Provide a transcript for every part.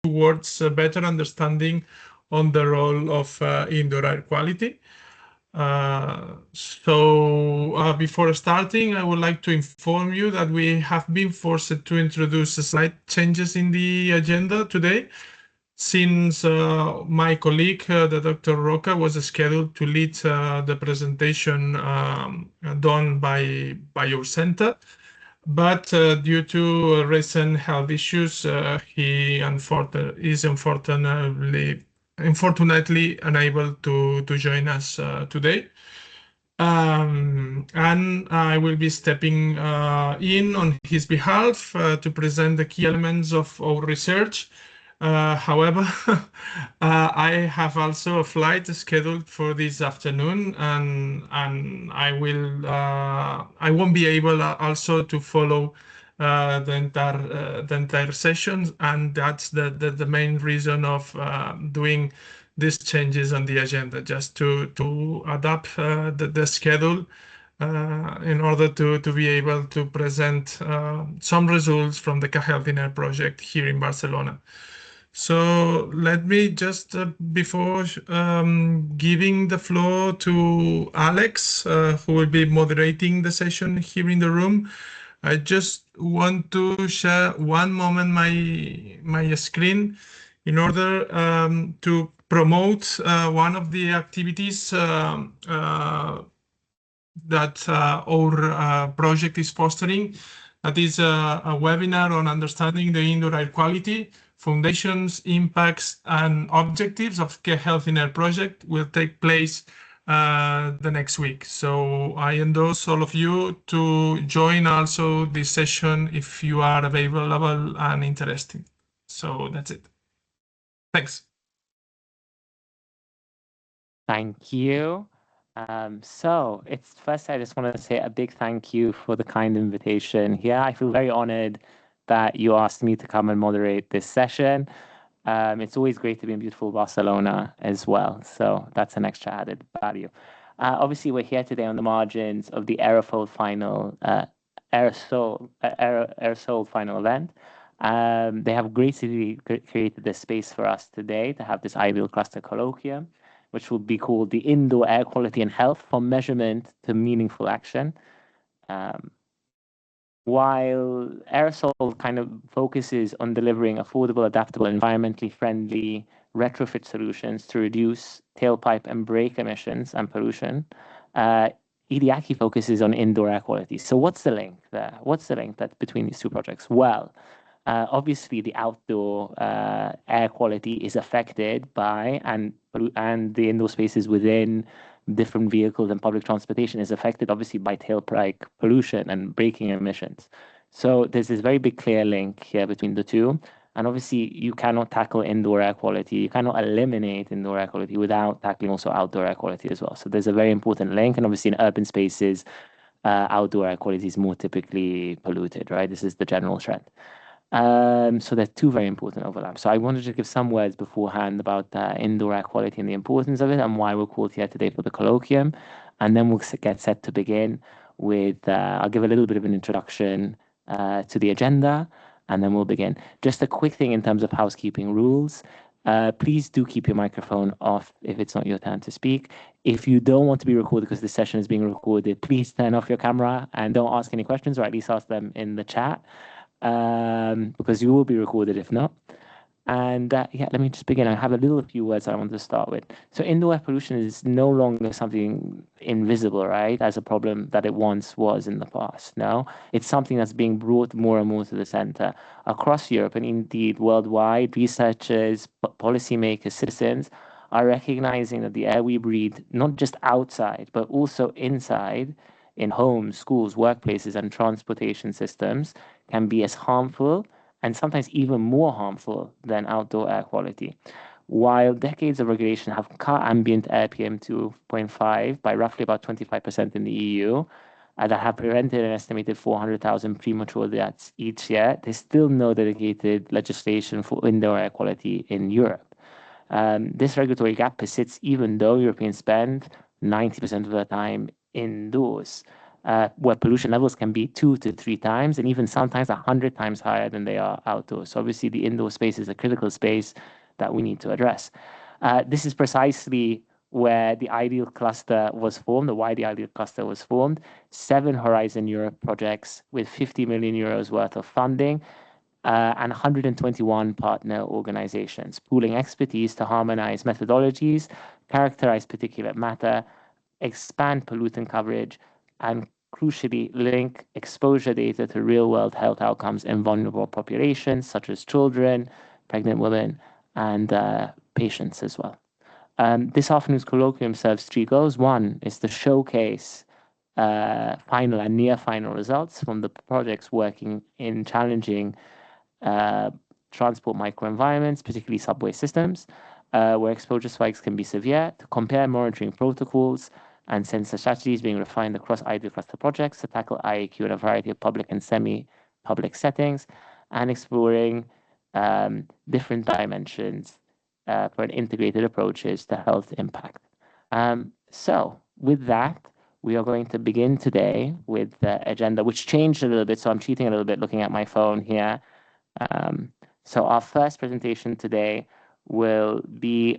towards a better understanding on the role of indoor air quality. Before starting, I would like to inform you that we have been forced to introduce slight changes in the agenda today, since my colleague, the Dr. Roca, was scheduled to lead the presentation done by your center. But due to recent health issues, he is unfortunately unable to join us today. And I will be stepping in on his behalf to present the key elements of our research. However, I have also a flight scheduled for this afternoon, and I won't be able also to follow the entire session, and that's the main reason of doing these changes on the agenda, just to adapt the schedule in order to be able to present some results from the Health in Air project here in Barcelona. So let me just, before giving the floor to Alex, who will be moderating the session here in the room, I just want to share one moment my screen in order to promote one of the activities that our project is fostering. That is a webinar on understanding the indoor air quality, foundations, impacts, and objectives of Health in Air project will take place the next week. So I endorse all of you to join also this session if you are available and interested. So that's it. Thanks. Thank you. So it's first, I just want to say a big thank you for the kind invitation here. I feel very honored that you asked me to come and moderate this session. It's always great to be in beautiful Barcelona as well. So that's an extra added value. Obviously, we're here today on the margins of the aerosol final event. They have graciously created this space for us today to have this IDEAL Cluster Colloquium, which will be called the Indoor Air Quality and Health from Measurement to Meaningful Action. While aerosol kind of focuses on delivering affordable, adaptable, environmentally friendly retrofit solutions to reduce tailpipe and brake emissions and pollution, IDEAC focuses on indoor air quality. So what's the link there? What's the link between these two projects? Well, obviously the outdoor air quality is affected by, and the indoor spaces within different vehicles and public transportation is affected obviously by tailpipe pollution and braking emissions. So there's this very big clear link here between the two. And obviously you cannot tackle indoor air quality, you cannot eliminate indoor air quality without tackling also outdoor air quality as well. So there's a very important link, and obviously in urban spaces, outdoor air quality is more typically polluted, right? This is the general trend. So there are two very important overlaps. So I wanted to give some words beforehand about indoor air quality and the importance of it and why we're called here today for the colloquium. And then we'll get set to begin with, I'll give a little bit of an introduction to the agenda, and then we'll begin. Just a quick thing in terms of housekeeping rules. Please do keep your microphone off if it's not your turn to speak. If you don't want to be recorded because this session is being recorded, please turn off your camera and don't ask any questions, or at least ask them in the chat. Because you will be recorded if not. And yeah, let me just begin. I have a few words I want to start with. So indoor air pollution is no longer something invisible, right, as a problem that it once was in the past. No, it's something that's being brought more and more to the center across Europe, and indeed worldwide. Researchers, policymakers, citizens are recognizing that the air we breathe, not just outside, but also inside, in homes, schools, workplaces, and transportation systems, can be as harmful and sometimes even more harmful than outdoor air quality. While decades of regulation have cut ambient air PM2.5 by roughly about 25% in the EU, that have prevented an estimated 400,000 premature deaths each year, there's still no dedicated legislation for indoor air quality in Europe. This regulatory gap persists even though Europeans spend 90% of their time indoors. where pollution levels can be 2 to 3 times and even sometimes 100 times higher than they are outdoors. So obviously the indoor space is a critical space that we need to address. This is precisely where the IDEAL cluster was formed, or why the IDEAL cluster was formed. 7 Horizon Europe projects with 50 million euros worth of funding and 121 partner organizations, pooling expertise to harmonize methodologies, characterize particulate matter, expand pollutant coverage, and crucially link exposure data to real-world health outcomes in vulnerable populations such as children, pregnant women, and patients as well. This afternoon's colloquium serves 3 goals. One is to showcase final and near final results from the projects working in challenging transport microenvironments, particularly subway systems, where exposure spikes can be severe, to compare monitoring protocols and sensor strategies being refined across IDEAL cluster projects to tackle IAQ in a variety of public and semi-public settings, and exploring different dimensions for an integrated approaches to health impact. So with that, we are going to begin today with the agenda, which changed a little bit. So I'm cheating a little bit looking at my phone here. So our first presentation today will be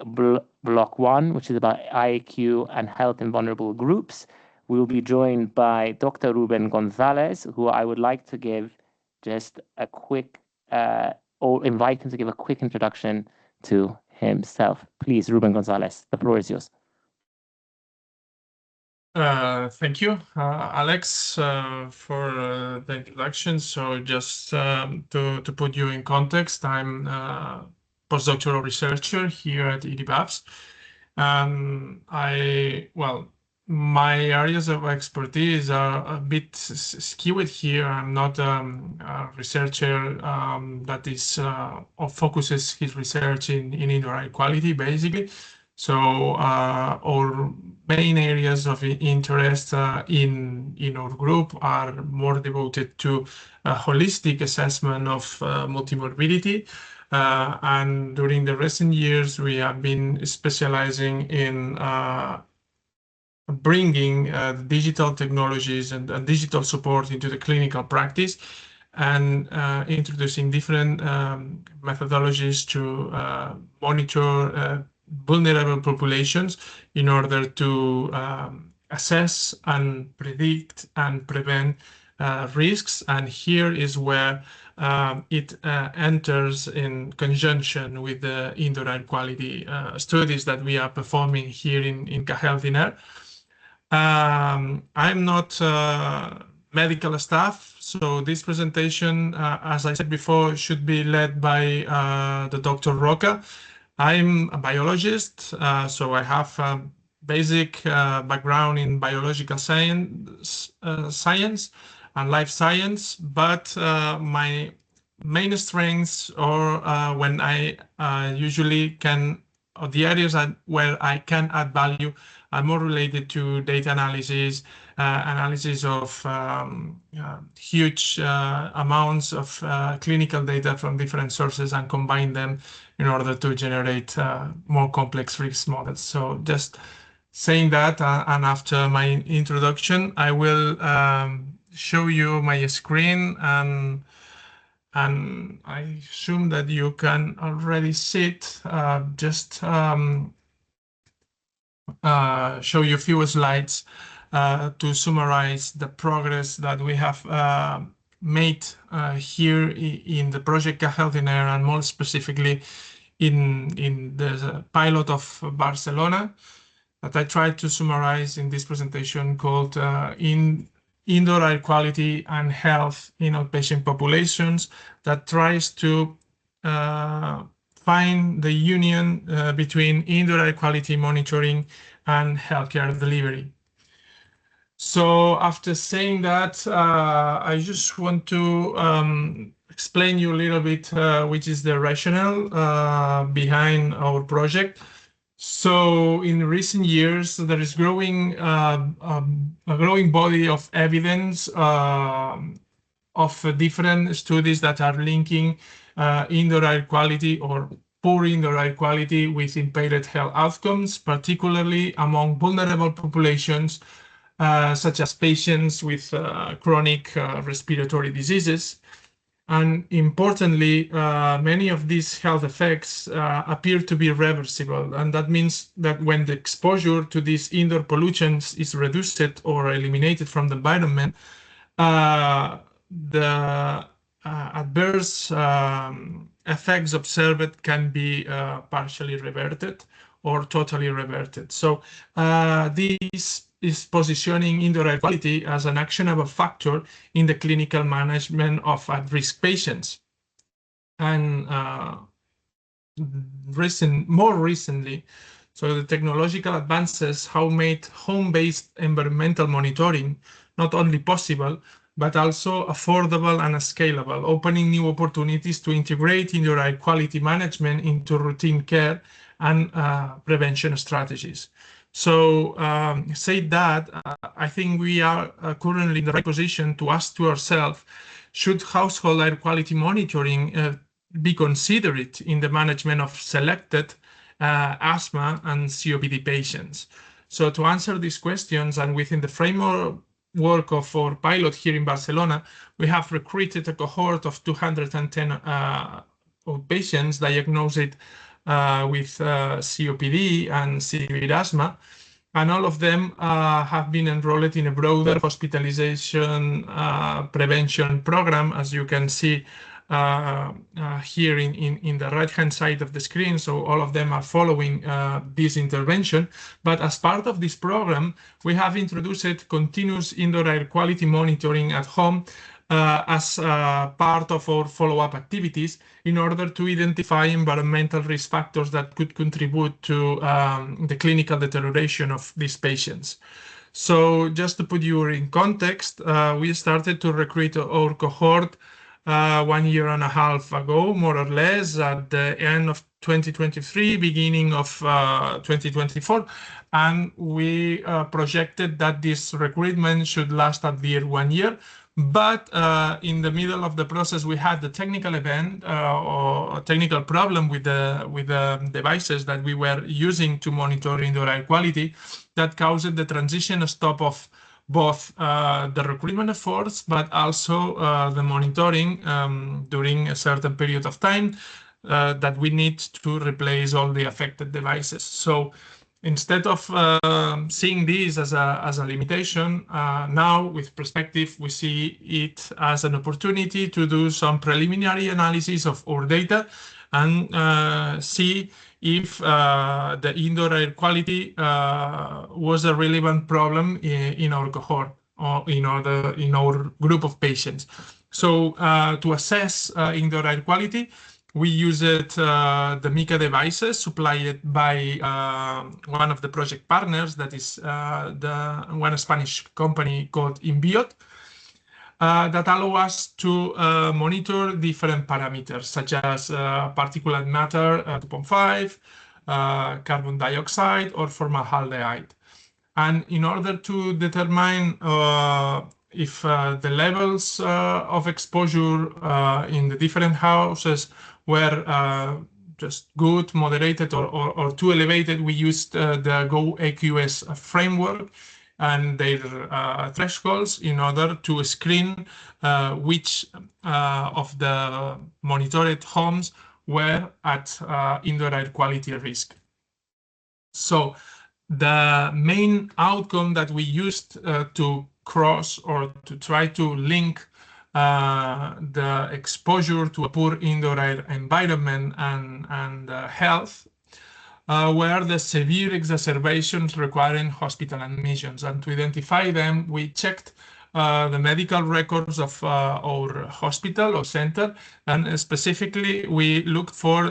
block 1, which is about IAQ and health in vulnerable groups. We will be joined by Dr. Ruben Gonzalez, who I would like to give just a quick, or invite him to give a quick introduction to himself. Please, Ruben Gonzalez, the floor is yours. Thank you, Alex, for the introduction. So just to put you in context, I'm a postdoctoral researcher here at IDEAL. My areas of expertise are a bit skewed here. I'm not a researcher that is or focuses his research in indoor air quality, basically. So our main areas of interest in our group are more devoted to a holistic assessment of multimorbidity. And during the recent years, we have been specializing in bringing digital technologies and digital support into the clinical practice, and introducing different methodologies to monitor vulnerable populations in order to assess and predict and prevent risks. And here is where it enters in conjunction with the indoor air quality studies that we are performing here in Health in Air. I'm not medical staff, so this presentation, as I said before, should be led by the Dr. Roca. I'm a biologist, so I have a basic background in biological science and life science, but my main strengths, or when I usually can, or the areas where I can add value, are more related to data analysis, analysis of huge amounts of clinical data from different sources and combine them in order to generate more complex risk models. So just saying that, and after my introduction, I will show you my screen, and I assume that you can already see it. Just show you a few slides to summarize the progress that we have made here in the project Health in Air, and more specifically in the pilot of Barcelona, that I tried to summarize in this presentation called in Indoor Air Quality and Health in Outpatient Populations, that tries to find the union between indoor air quality monitoring and healthcare delivery. So after saying that, I just want to explain you a little bit which is the rationale behind our project. So in recent years, there is a growing body of evidence of different studies that are linking indoor air quality or poor indoor air quality with impaired health outcomes, particularly among vulnerable populations such as patients with chronic respiratory diseases. And importantly, many of these health effects appear to be reversible. And that means that when the exposure to these indoor pollutants is reduced or eliminated from the environment, the adverse effects observed can be partially reverted or totally reverted. So this is positioning indoor air quality as an actionable factor in the clinical management of at-risk patients. And more recently, so the technological advances have made home-based environmental monitoring not only possible, but also affordable and scalable, opening new opportunities to integrate indoor air quality management into routine care and prevention strategies. So say that, I think we are currently in the right position to ask to ourselves, should household air quality monitoring be considered in the management of selected asthma and COPD patients? So to answer these questions, and within the framework of our pilot here in Barcelona, we have recruited a cohort of 210 patients diagnosed with COPD and severe asthma, and all of them have been enrolled in a broader hospitalization prevention program, as you can see here in the right-hand side of the screen. So all of them are following this intervention. But as part of this program, we have introduced continuous indoor air quality monitoring at home as part of our follow-up activities in order to identify environmental risk factors that could contribute to the clinical deterioration of these patients. So just to put you in context, we started to recruit our cohort 1 year and a half ago, more or less, at the end of 2023, beginning of 2024. And we projected that this recruitment should last at least 1 year. But in the middle of the process, we had the technical event or a technical problem with the devices that we were using to monitor indoor air quality that caused the transition stop of both the recruitment efforts, but also the monitoring during a certain period of time that we need to replace all the affected devices. So instead of seeing this as a limitation, now with perspective, we see it as an opportunity to do some preliminary analysis of our data and see if the indoor air quality was a relevant problem in our cohort or in our group of patients. So to assess indoor air quality, we used the Mica devices supplied by one of the project partners, that is one Spanish company called Inbiot, that allow us to monitor different parameters, such as particulate matter 2.5, carbon dioxide, or formaldehyde. And in order to determine if the levels of exposure in the different houses were just good, moderated, or too elevated, we used the GO-AQS framework and their thresholds in order to screen which of the monitored homes were at indoor air quality risk. So the main outcome that we used to cross or to try to link the exposure to a poor indoor air environment and health were the severe exacerbations requiring hospital admissions. And to identify them, we checked the medical records of our hospital or center, and specifically we looked for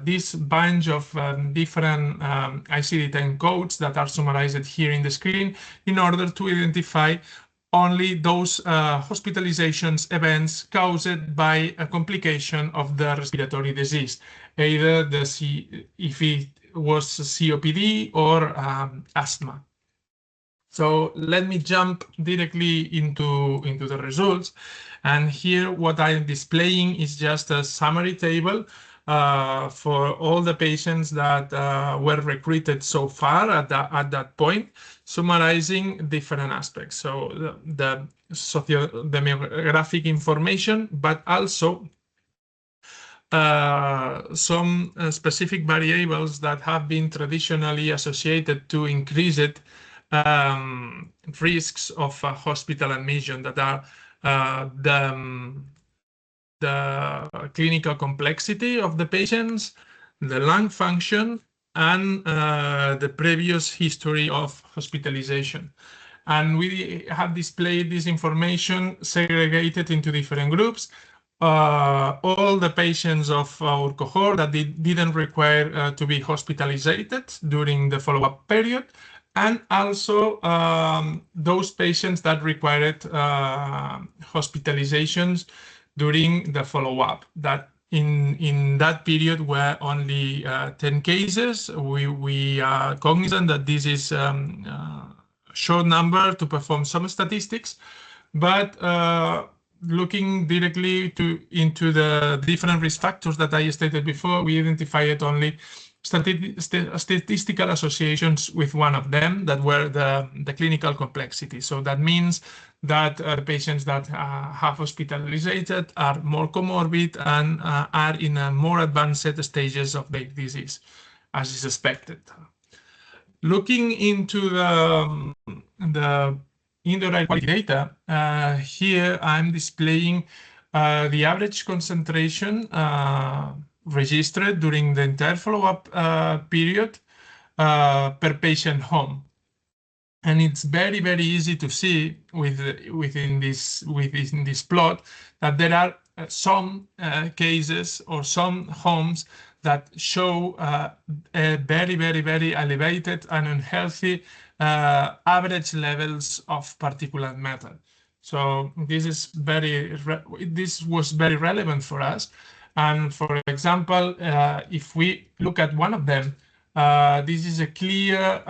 this bunch of different ICD-10 codes that are summarized here in the screen in order to identify only those hospitalizations events caused by a complication of the respiratory disease, either if it was COPD or asthma. So let me jump directly into the results. And here what I'm displaying is just a summary table for all the patients that were recruited so far at that point, summarizing different aspects. So the socio-demographic information, but also some specific variables that have been traditionally associated to increased risks of hospital admission, that are the clinical complexity of the patients, the lung function, and the previous history of hospitalization. And we have displayed this information segregated into different groups. All the patients of our cohort that didn't require to be hospitalized during the follow-up period, and also those patients that required hospitalizations during the follow-up. That in that period were only 10 cases. We are cognizant that this is a short number to perform some statistics, but looking directly into the different risk factors that I stated before, we identified only statistical associations with one of them, that were the clinical complexity. So that means that patients that have hospitalized are more comorbid and are in a more advanced stages of the disease, as is expected. Looking into the indoor air quality data, here I'm displaying the average concentration registered during the entire follow-up period per patient home. And it's very, very easy to see within this plot that there are some cases or some homes that show very, very, very elevated and unhealthy average levels of particulate matter. So this was very relevant for us. And for example, if we look at one of them, this is a clear,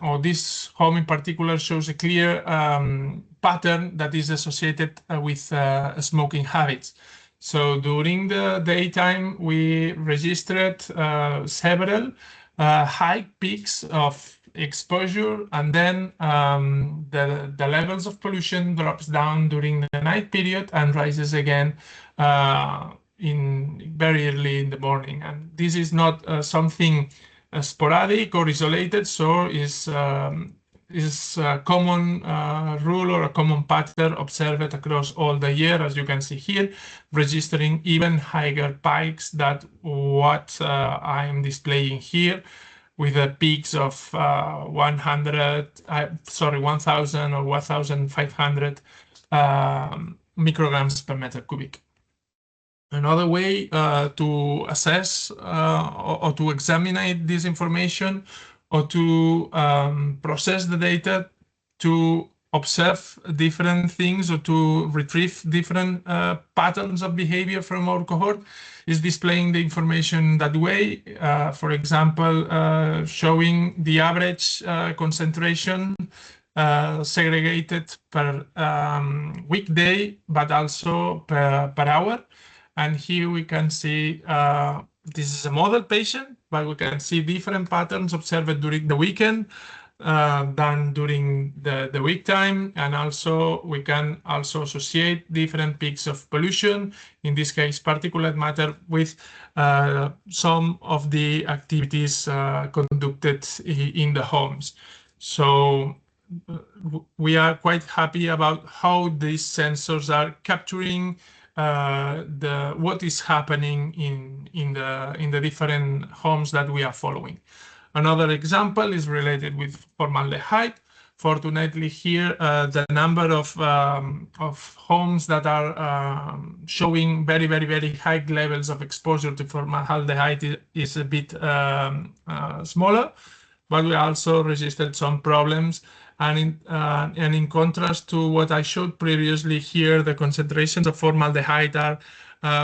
or this home in particular shows a clear pattern that is associated with smoking habits. So during the daytime, we registered several high peaks of exposure, and then the levels of pollution drops down during the night period and rises again in very early in the morning. And this is not something sporadic or isolated, so is a common rule or a common pattern observed across all the year, as you can see here, registering even higher spikes than what I'm displaying here, with the peaks of 1,000 or 1,500 micrograms per meter cubic. Another way to assess or to examine this information, or to process the data, to observe different things or to retrieve different patterns of behavior from our cohort, is displaying the information that way. For example, showing the average concentration segregated per weekday, but also per hour. And here we can see this is a model patient, but we can see different patterns observed during the weekend than during the week time. And also we can also associate different peaks of pollution, in this case particulate matter, with some of the activities conducted in the homes. So we are quite happy about how these sensors are capturing what is happening in the different homes that we are following. Another example is related with formaldehyde. Fortunately, here the number of homes that are showing very, very, very high levels of exposure to formaldehyde is a bit smaller, but we also registered some problems. And in contrast to what I showed previously here, the concentrations of formaldehyde are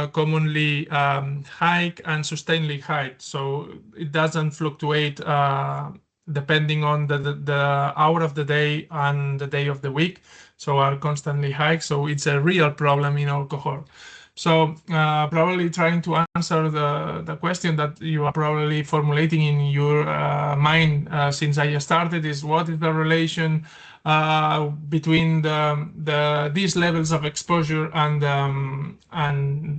commonly high and sustainedly high. So it doesn't fluctuate depending on the hour of the day and the day of the week. So are constantly high. So it's a real problem in our cohort. So probably trying to answer the question that you are probably formulating in your mind since I started is what is the relation between these levels of exposure and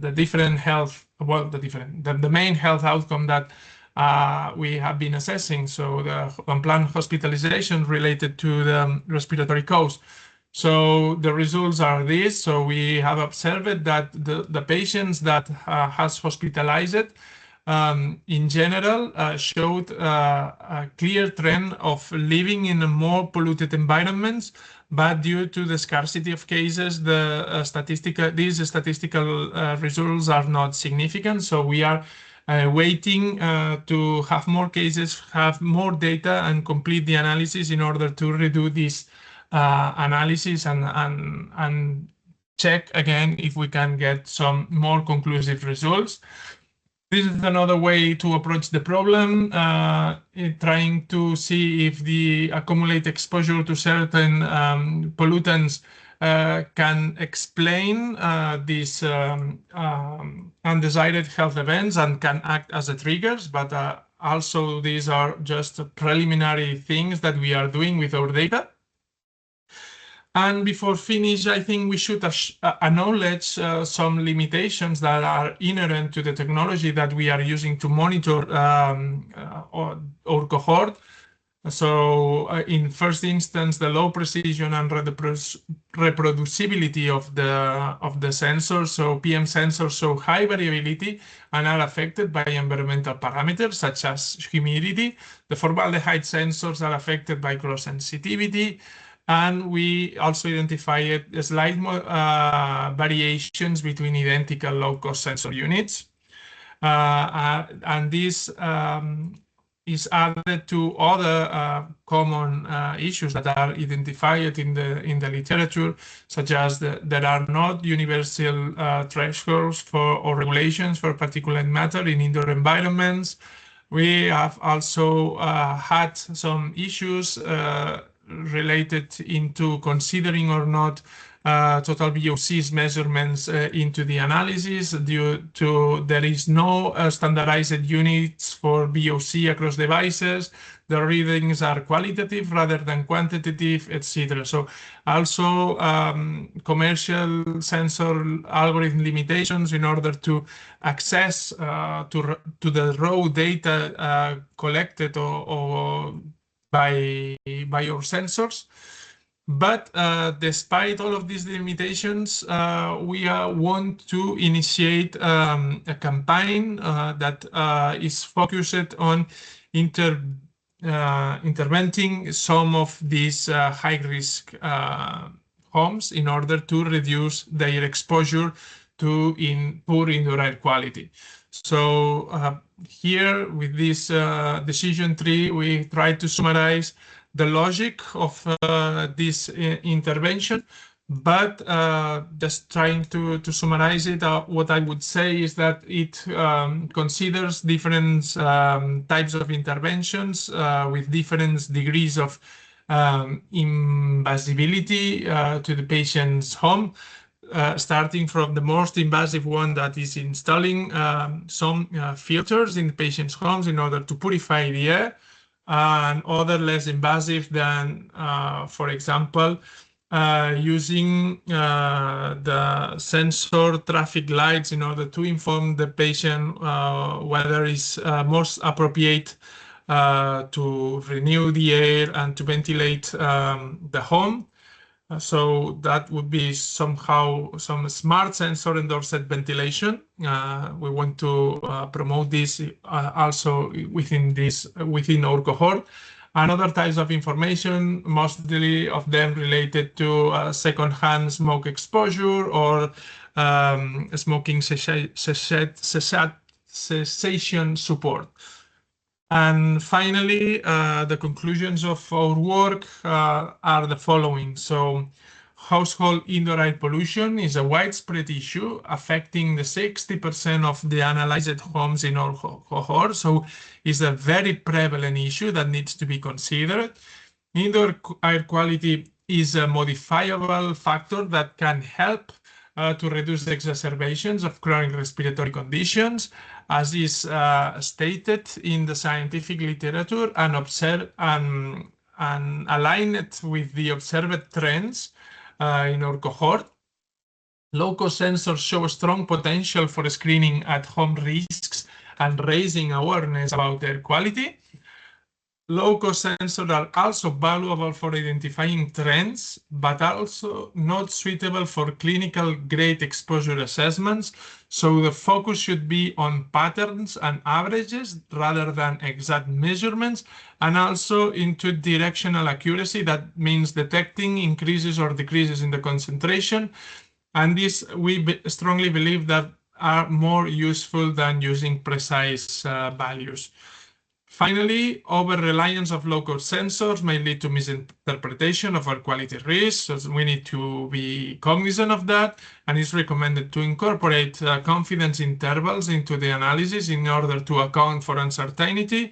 the different health, well, the main health outcome that we have been assessing. So the unplanned hospitalization related to the respiratory cause. So the results are these. So we have observed that the patients that has hospitalized in general showed a clear trend of living in a more polluted environments, but due to the scarcity of cases, these statistical results are not significant. So we are waiting to have more cases, have more data, and complete the analysis in order to redo this analysis and check again if we can get some more conclusive results. This is another way to approach the problem, trying to see if the accumulated exposure to certain pollutants can explain these undesired health events and can act as a triggers, but also these are just preliminary things that we are doing with our data. And before finish, I think we should acknowledge some limitations that are inherent to the technology that we are using to monitor our cohort. So in first instance, the low precision and reproducibility of the sensors. So PM sensors show high variability and are affected by environmental parameters such as humidity. The formaldehyde sensors are affected by cross sensitivity. And we also identified slight variations between identical low-cost sensor units. And this is added to other common issues that are identified in the literature, such as there are not universal thresholds or regulations for particulate matter in indoor environments. We have also had some issues related into considering or not total VOCs measurements into the analysis due to there is no standardized units for VOC across devices. The readings are qualitative rather than quantitative, etc. So also commercial sensor algorithm limitations in order to access to the raw data collected or by our sensors. But despite all of these limitations, we want to initiate a campaign that is focused on interventing some of these high-risk homes in order to reduce their exposure to poor indoor air quality. So here with this decision tree, we try to summarize the logic of this intervention, but just trying to summarize it, what I would say is that it considers different types of interventions with different degrees of invasivity to the patient's home. Starting from the most invasive one that is installing some filters in the patient's homes in order to purify the air, and other less invasive than, for example, using the sensor traffic lights in order to inform the patient whether it's most appropriate to renew the air and to ventilate the home. So that would be somehow some smart sensor endorsed ventilation. We want to promote this also within our cohort. And other types of information, mostly of them related to secondhand smoke exposure or smoking cessation support. And finally, the conclusions of our work are the following. So household indoor air pollution is a widespread issue affecting the 60% of the analyzed homes in our cohort. So it's a very prevalent issue that needs to be considered. Indoor air quality is a modifiable factor that can help to reduce exacerbations of chronic respiratory conditions, as is stated in the scientific literature, and observe and align it with the observed trends in our cohort. Low-cost sensors show strong potential for screening at-home risks and raising awareness about air quality. Low-cost sensors are also valuable for identifying trends, but also not suitable for clinical grade exposure assessments. So the focus should be on patterns and averages rather than exact measurements, and also into directional accuracy. That means detecting increases or decreases in the concentration. And this, we strongly believe that are more useful than using precise values. Finally, over-reliance of low-cost sensors may lead to misinterpretation of air quality risks, so we need to be cognizant of that, and it's recommended to incorporate confidence intervals into the analysis in order to account for uncertainty.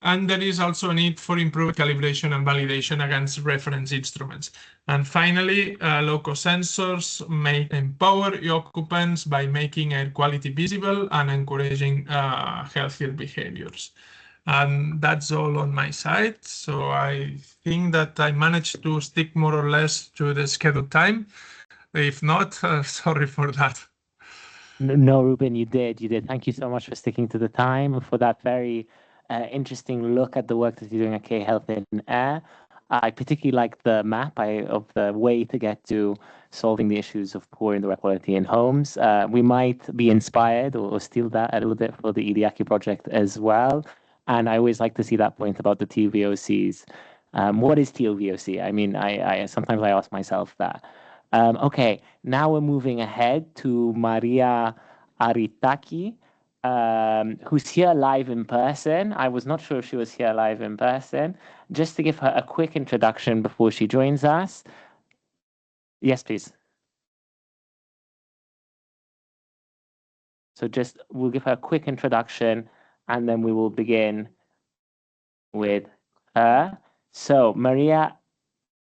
And there is also a need for improved calibration and validation against reference instruments. And finally, low-cost sensors may empower occupants by making air quality visible and encouraging healthier behaviors. And that's all on my side. So I think that I managed to stick more or less to the scheduled time. If not, sorry for that. No, Ruben, you did. You did. Thank you so much for sticking to the time, for that very interesting look at the work that you're doing at K-Health in Air. I particularly like the map of the way to get to solving the issues of poor indoor air quality in homes. We might be inspired or steal that a little bit for the IDEAL project as well. And I always like to see that point about the TVOCs. What is TVOC? I mean, I sometimes I ask myself that. Okay, now we're moving ahead to Maria Aritaki, who's here live in person. I was not sure if she was here live in person. Just to give her a quick introduction before she joins us. Yes, please. So we'll give her a quick introduction and then we will begin with her. So Maria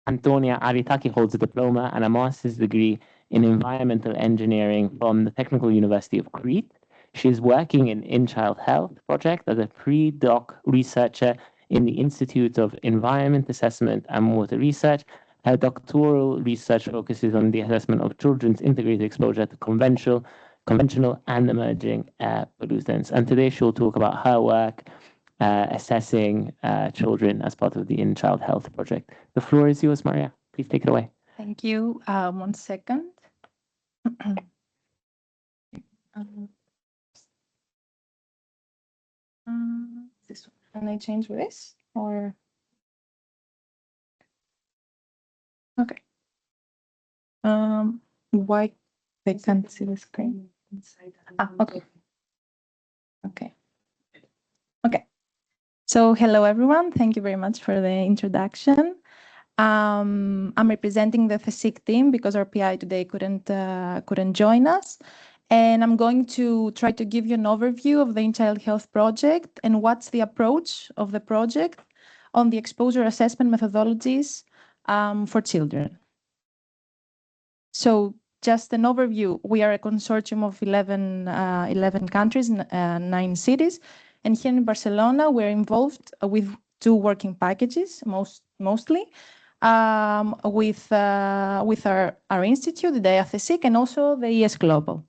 Antonia Aritaki holds a diploma and a master's degree in environmental engineering from the Technical University of Crete. She is working in child health project as a pre-doc researcher in the Institute of Environment Assessment and Water Research. Her doctoral research focuses on the assessment of children's integrated exposure to conventional and emerging air pollutants. And today she'll talk about her work assessing children as part of the in-child health project. The floor is yours, Maria. Please take it away. Thank you. 1 second. This one. Can I change this or? Okay. Why they can't see the screen? Okay. Okay. Okay. So hello, everyone. Thank you very much for the introduction. I'm representing the FESIC team because our PI today couldn't join us. And I'm going to try to give you an overview of the in-child health project and what's the approach of the project on the exposure assessment methodologies for children. So just an overview, we are a consortium of 11 countries, 9 cities. And here in Barcelona, we're involved with 2 working packages, mostly, with our institute, the FESIC, and also the ES Global.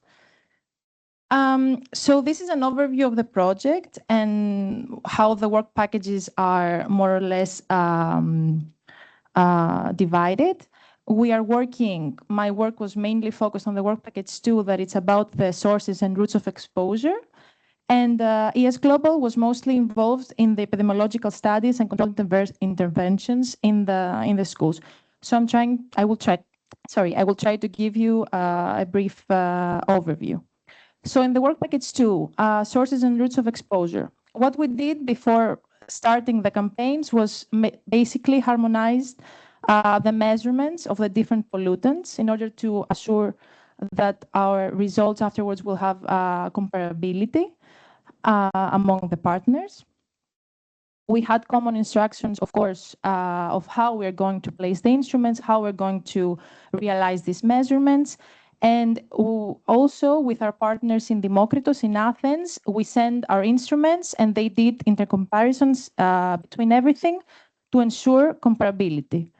So this is an overview of the project and how the work packages are more or less divided. We are working, my work was mainly focused on the work package 2, that it's about the sources and routes of exposure. And ES Global was mostly involved in the epidemiological studies and control interventions in the schools. So I will try to give you a brief overview. So in the work package 2, sources and routes of exposure, what we did before starting the campaigns was basically harmonized the measurements of the different pollutants in order to assure that our results afterwards will have comparability among the partners. We had common instructions, of course, of how we're going to place the instruments, how we're going to realize these measurements. And also with our partners in Demokritos in Athens, we sent our instruments and they did intercomparisons between everything to ensure comparability.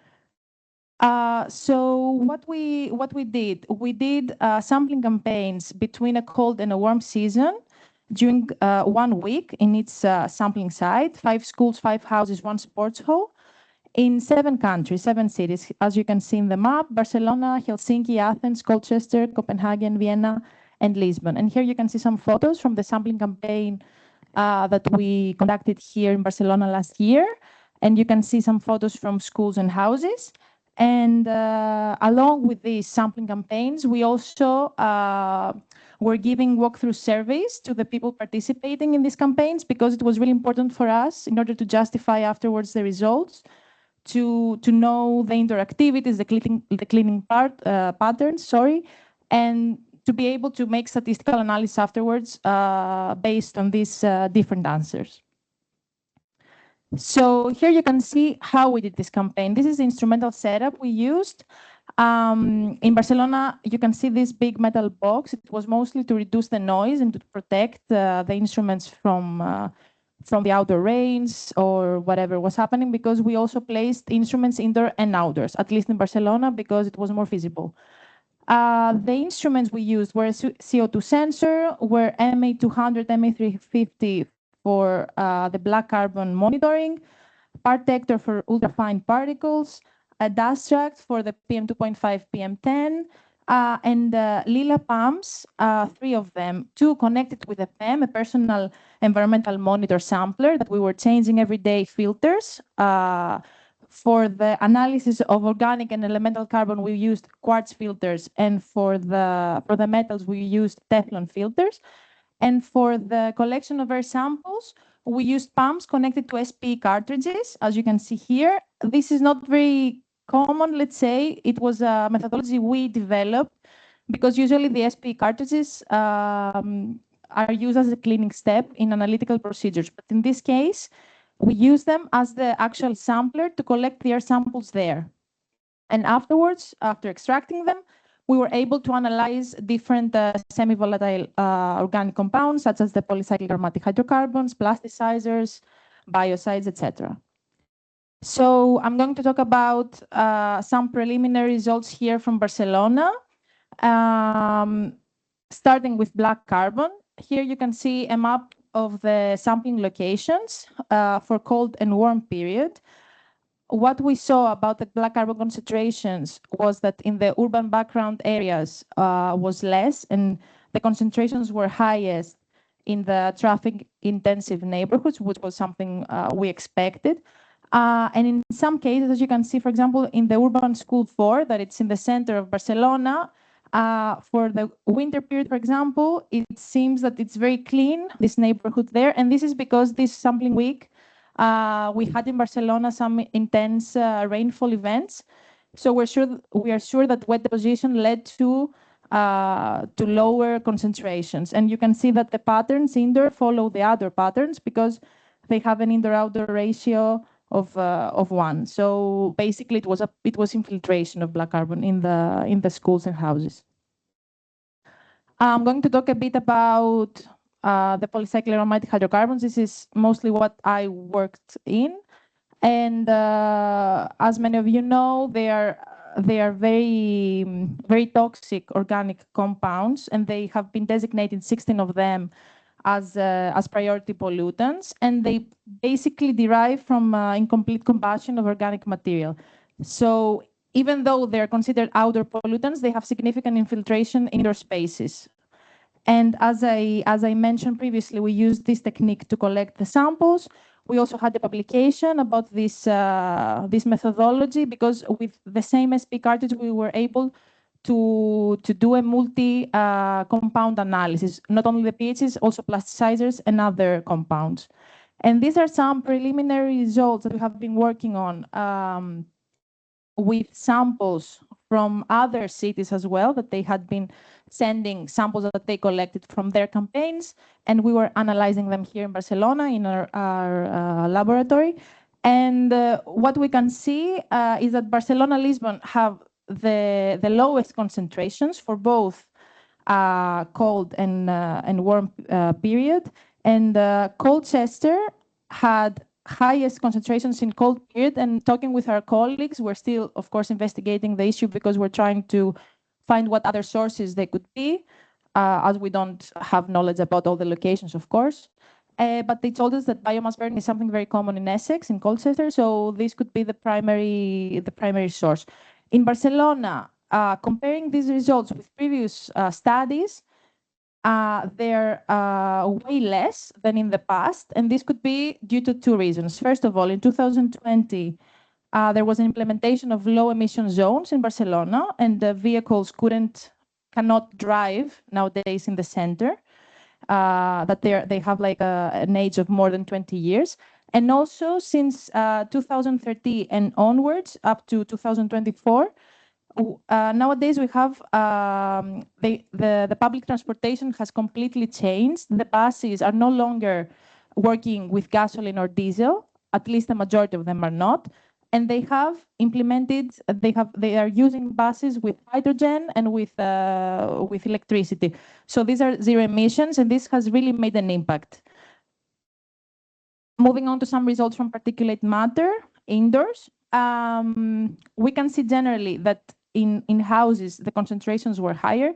So what we did sampling campaigns between a cold and a warm season during 1 week in each sampling site, 5 schools, 5 houses, 1 sports hall, in 7 countries, 7 cities, as you can see in the map: Barcelona, Helsinki, Athens, Colchester, Copenhagen, Vienna, and Lisbon. And here you can see some photos from the sampling campaign that we conducted here in Barcelona last year. And you can see some photos from schools and houses. And along with these sampling campaigns, we also were giving walkthrough surveys to the people participating in these campaigns, because it was really important for us, in order to justify afterwards the results, to know the indoor activities, the cleaning patterns, sorry, and to be able to make statistical analysis afterwards based on these different answers. So here you can see how we did this campaign. This is the instrumental setup we used. In Barcelona, you can see this big metal box. It was mostly to reduce the noise and to protect the instruments from the outdoor rains or whatever was happening, because we also placed instruments indoor and outdoors, at least in Barcelona, because it was more feasible. The instruments we used were a CO2 sensor, were MA200, MA350 for the black carbon monitoring, part detector for ultrafine particles, a dust track for the PM2.5, PM10, and Lila pumps, 3 of them, 2 connected with a PEM, a personal environmental monitor sampler, that we were changing every day filters. For the analysis of organic and elemental carbon, we used quartz filters, and for the metals, we used Teflon filters. And for the collection of air samples, we used pumps connected to SP cartridges, as you can see here. This is not very common, let's say. It was a methodology we developed, because usually the SP cartridges are used as a cleaning step in analytical procedures. But in this case, we use them as the actual sampler to collect the air samples there. And afterwards, after extracting them, we were able to analyze different semi-volatile organic compounds, such as the polycyclic aromatic hydrocarbons, plasticizers, biocides, etc. So I'm going to talk about some preliminary results here from Barcelona, starting with black carbon. Here you can see a map of the sampling locations for cold and warm period. What we saw about the black carbon concentrations was that in the urban background areas was less, and the concentrations were highest in the traffic intensive neighborhoods, which was something we expected. And in some cases, as you can see, for example, in the urban school 4, that it's in the center of Barcelona, for the winter period, for example, it seems that it's very clean, this neighborhood there. And this is because this sampling week, we had in Barcelona some intense rainfall events. So we are sure that wet deposition led to lower concentrations. And you can see that the patterns indoor follow the outdoor patterns, because they have an indoor-outdoor ratio of 1. So basically, it was infiltration of black carbon in the schools and houses. I'm going to talk a bit about the polycyclic aromatic hydrocarbons. This is mostly what I worked in, and as many of you know, they are very toxic organic compounds, and they have been designated 16 of them as priority pollutants, and they basically derive from incomplete combustion of organic material. So even though they're considered outdoor pollutants, they have significant infiltration in indoor spaces. And as I mentioned previously, we used this technique to collect the samples. We also had a publication about this methodology, because with the same SP cartridge, we were able to do a multi-compound analysis, not only the pHs, also plasticizers and other compounds. And these are some preliminary results that we have been working on with samples from other cities as well, that they had been sending samples that they collected from their campaigns, and we were analyzing them here in Barcelona in our laboratory. And what we can see is that Barcelona, Lisbon have the lowest concentrations for both cold and warm period. And Colchester had highest concentrations in cold period. And talking with our colleagues, we're still, of course, investigating the issue because we're trying to find what other sources they could be, as we don't have knowledge about all the locations, of course. But they told us that biomass burning is something very common in Essex, in Colchester, so this could be the primary source. In Barcelona, comparing these results with previous studies, they're way less than in the past, and this could be due to two reasons. First of all, in 2020, there was an implementation of low emission zones in Barcelona, and the vehicles cannot drive nowadays in the center. That they have like an age of more than 20 years. And also since 2013 and onwards up to 2024, nowadays we have the public transportation has completely changed. The buses are no longer working with gasoline or diesel, at least the majority of them are not. And they have implemented, they are using buses with hydrogen and with electricity. So these are zero emissions, and this has really made an impact. Moving on to some results from particulate matter indoors, we can see generally that in houses the concentrations were higher,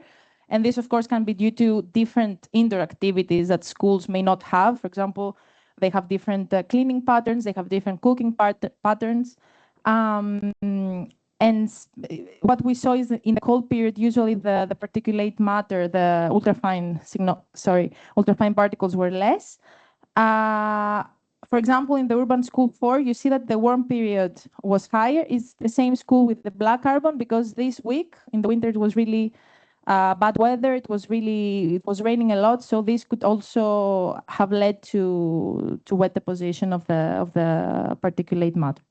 and this of course can be due to different indoor activities that schools may not have. For example, they have different cleaning patterns, they have different cooking patterns. And what we saw is that in the cold period, usually the particulate matter, the ultrafine particles were less. For example, in the urban school 4, you see that the warm period was higher. It's the same school with the black carbon because this week in the winter it was really bad weather. It was raining a lot, so this could also have led to wet deposition of the particulate matter.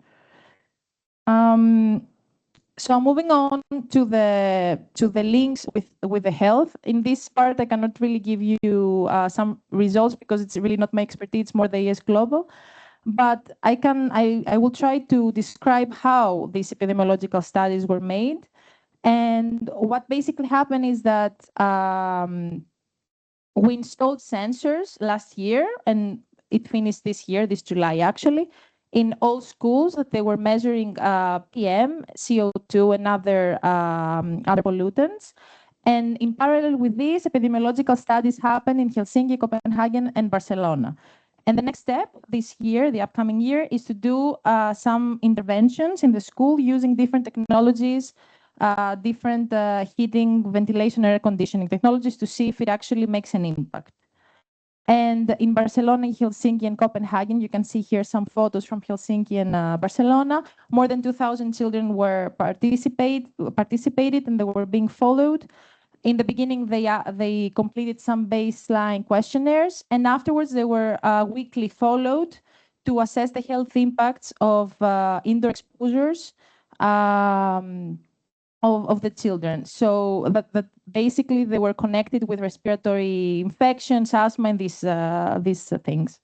So moving on to the links with the health. In this part, I cannot really give you some results because it's really not my expertise. It's more the IDEAL Global. But I will try to describe how these epidemiological studies were made. And what basically happened is that we installed sensors last year, and it finished this year, this July actually, in all schools that they were measuring PM, CO2, and other pollutants. And in parallel with this, epidemiological studies happen in Helsinki, Copenhagen, and Barcelona. And the next step this year, the upcoming year, is to do some interventions in the school using different technologies, different heating, ventilation, air conditioning technologies to see if it actually makes an impact. And in Barcelona, Helsinki, and Copenhagen, you can see here some photos from Helsinki and Barcelona. More than 2,000 children were participated, and they were being followed. In the beginning, they completed some baseline questionnaires, and afterwards they were weekly followed to assess the health impacts of indoor exposures of the children. So that basically they were connected with respiratory infections, asthma, and these things.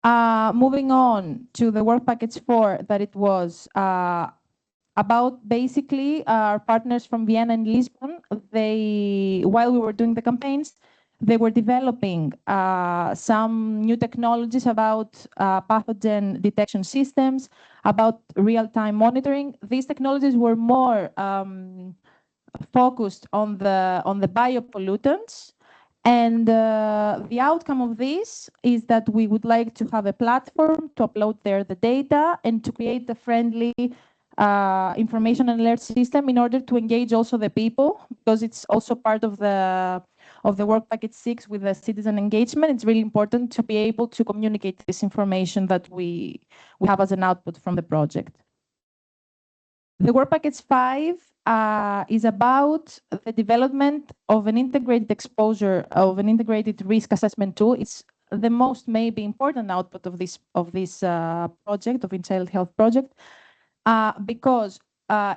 Moving on to the work package 4, that it was about basically our partners from Vienna and Lisbon. While we were doing the campaigns, they were developing some new technologies about pathogen detection systems, about real-time monitoring. These technologies were more focused on the biopollutants. And the outcome of this is that we would like to have a platform to upload there the data and to create a friendly information and alert system in order to engage also the people, because it's also part of the work package 6 with the citizen engagement. It's really important to be able to communicate this information that we have as an output from the project. The work package 5 is about the development of an integrated exposure, of an integrated risk assessment tool. It's the most maybe important output of this project, of Child Health project, because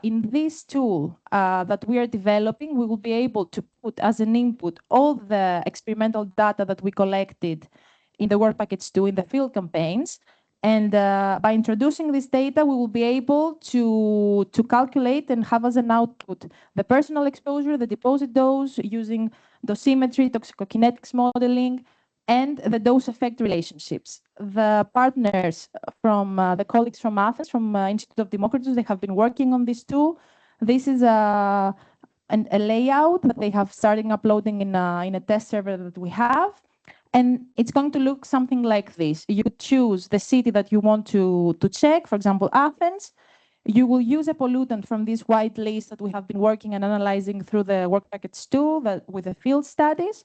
in this tool that we are developing, we will be able to put as an input all the experimental data that we collected in the work package 2 in the field campaigns. And by introducing this data, we will be able to calculate and have as an output the personal exposure, the deposit dose, using dosimetry, toxicokinetics modeling, and the dose-effect relationships. The partners from the colleagues from Athens, from Institute of Democritus, they have been working on this too. This is a layout that they have started uploading in a test server that we have. And it's going to look something like this. You choose the city that you want to check, for example, Athens. You will use a pollutant from this white list that we have been working and analyzing through the work package tool with the field studies.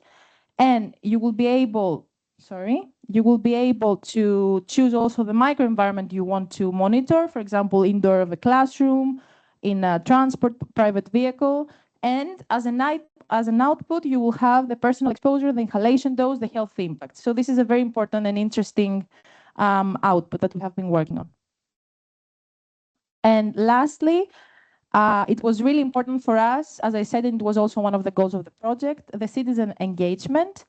And you will be able, you will be able to choose also the microenvironment you want to monitor, for example, indoor of a classroom, in a transport, private vehicle. And as an output, you will have the personal exposure, the inhalation dose, the health impact. So this is a very important and interesting output that we have been working on. And lastly, it was really important for us, as I said, it was also one of the goals of the project, the citizen engagement.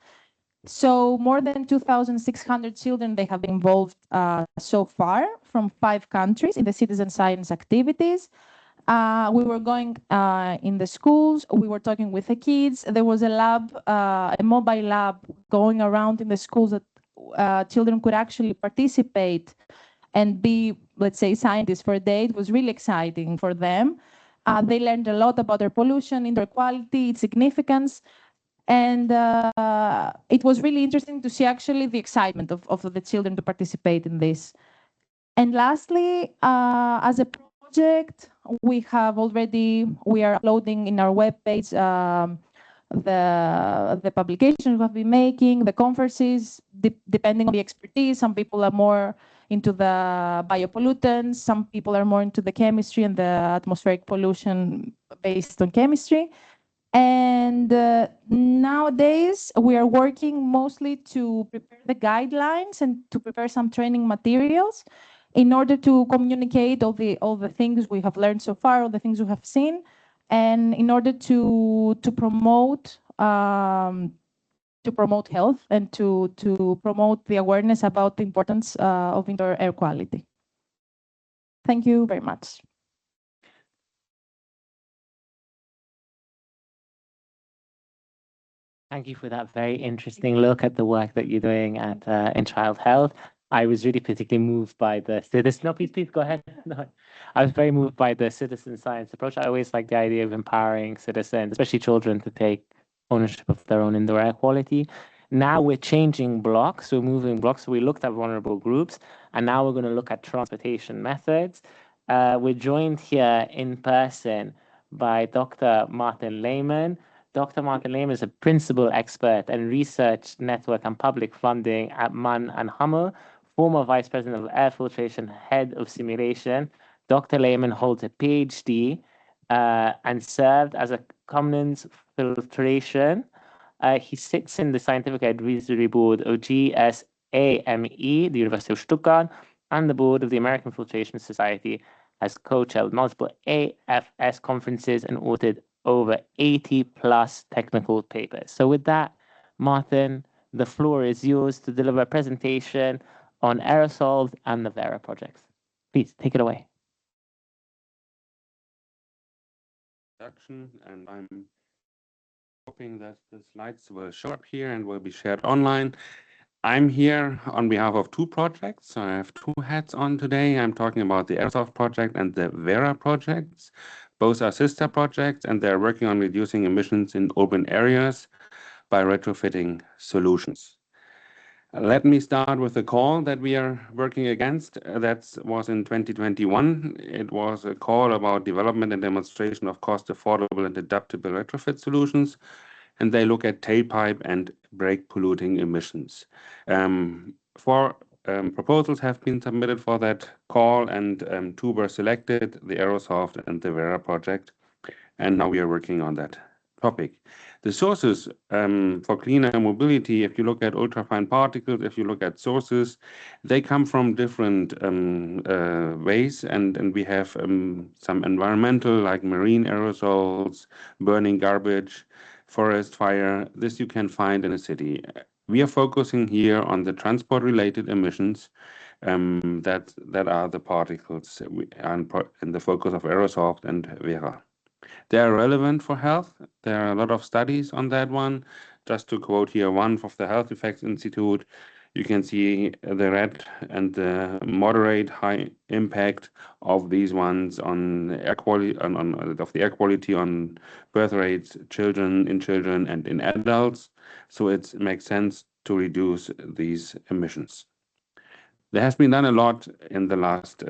So more than 2,600 children, they have been involved so far from 5 countries in the citizen science activities. We were going in the schools, we were talking with the kids. There was a lab, a mobile lab going around in the schools that children could actually participate and be, let's say, scientists for a day. It was really exciting for them. They learned a lot about air pollution, indoor quality, its significance. And it was really interesting to see actually the excitement of the children to participate in this. And lastly, as a project, we are uploading in our webpage the publications we have been making, the conferences, depending on the expertise. Some people are more into the biopollutants, some people are more into the chemistry and the atmospheric pollution based on chemistry. And nowadays, we are working mostly to prepare the guidelines and to prepare some training materials in order to communicate all the things we have learned so far, all the things we have seen, and in order to promote health and to promote the awareness about the importance of indoor air quality. Thank you very much. Thank you for that very interesting look at the work that you're doing at in child health. I was really particularly moved by the citizen. No, please go ahead. No, I was very moved by the citizen science approach. I always like the idea of empowering citizens, especially children, to take ownership of their own indoor air quality. Now we're changing blocks, we're moving blocks. So we looked at vulnerable groups, and now we're going to look at transportation methods. We're joined here in person by Dr. Martin Lehmann. Dr. Martin Lehmann is a principal expert and research network and public funding at Mann and Hummel, former vice president of air filtration, head of simulation. Dr. Lehmann holds a PhD and served as a Commons filtration. He sits in the scientific advisory board of GSAME, the University of Stuttgart, and the board of the American Filtration Society, has co-chaired multiple AFS conferences and authored over 80 plus technical papers. So with that, Martin, the floor is yours to deliver a presentation on aerosols and the Vera projects. Please take it away. And I'm hoping that the slides will show up here and will be shared online. I'm here on behalf of 2 projects. So I have 2 hats on today. I'm talking about the Airsoft project and the Vera projects. Both are sister projects, and they're working on reducing emissions in urban areas by retrofitting solutions. Let me start with the call that we are working against. That was in 2021. It was a call about development and demonstration of cost affordable and adaptable retrofit solutions. And they look at tailpipe and brake polluting emissions. 4 proposals have been submitted for that call, and 2 were selected, the Aerosoft and the Vera project. And now we are working on that topic. The sources for cleaner mobility, if you look at ultrafine particles, if you look at sources, they come from different ways. And we have some environmental, like marine aerosols, burning garbage, forest fire. This you can find in a city. We are focusing here on the transport-related emissions that are the particles in the focus of Aerosoft and Vera. They are relevant for health. There are a lot of studies on that one. Just to quote here one of the Health Effects Institute, you can see the red and the moderate high impact of these ones on air quality, of the air quality on birth rates, in children and in adults. So it makes sense to reduce these emissions. There has been done a lot in the last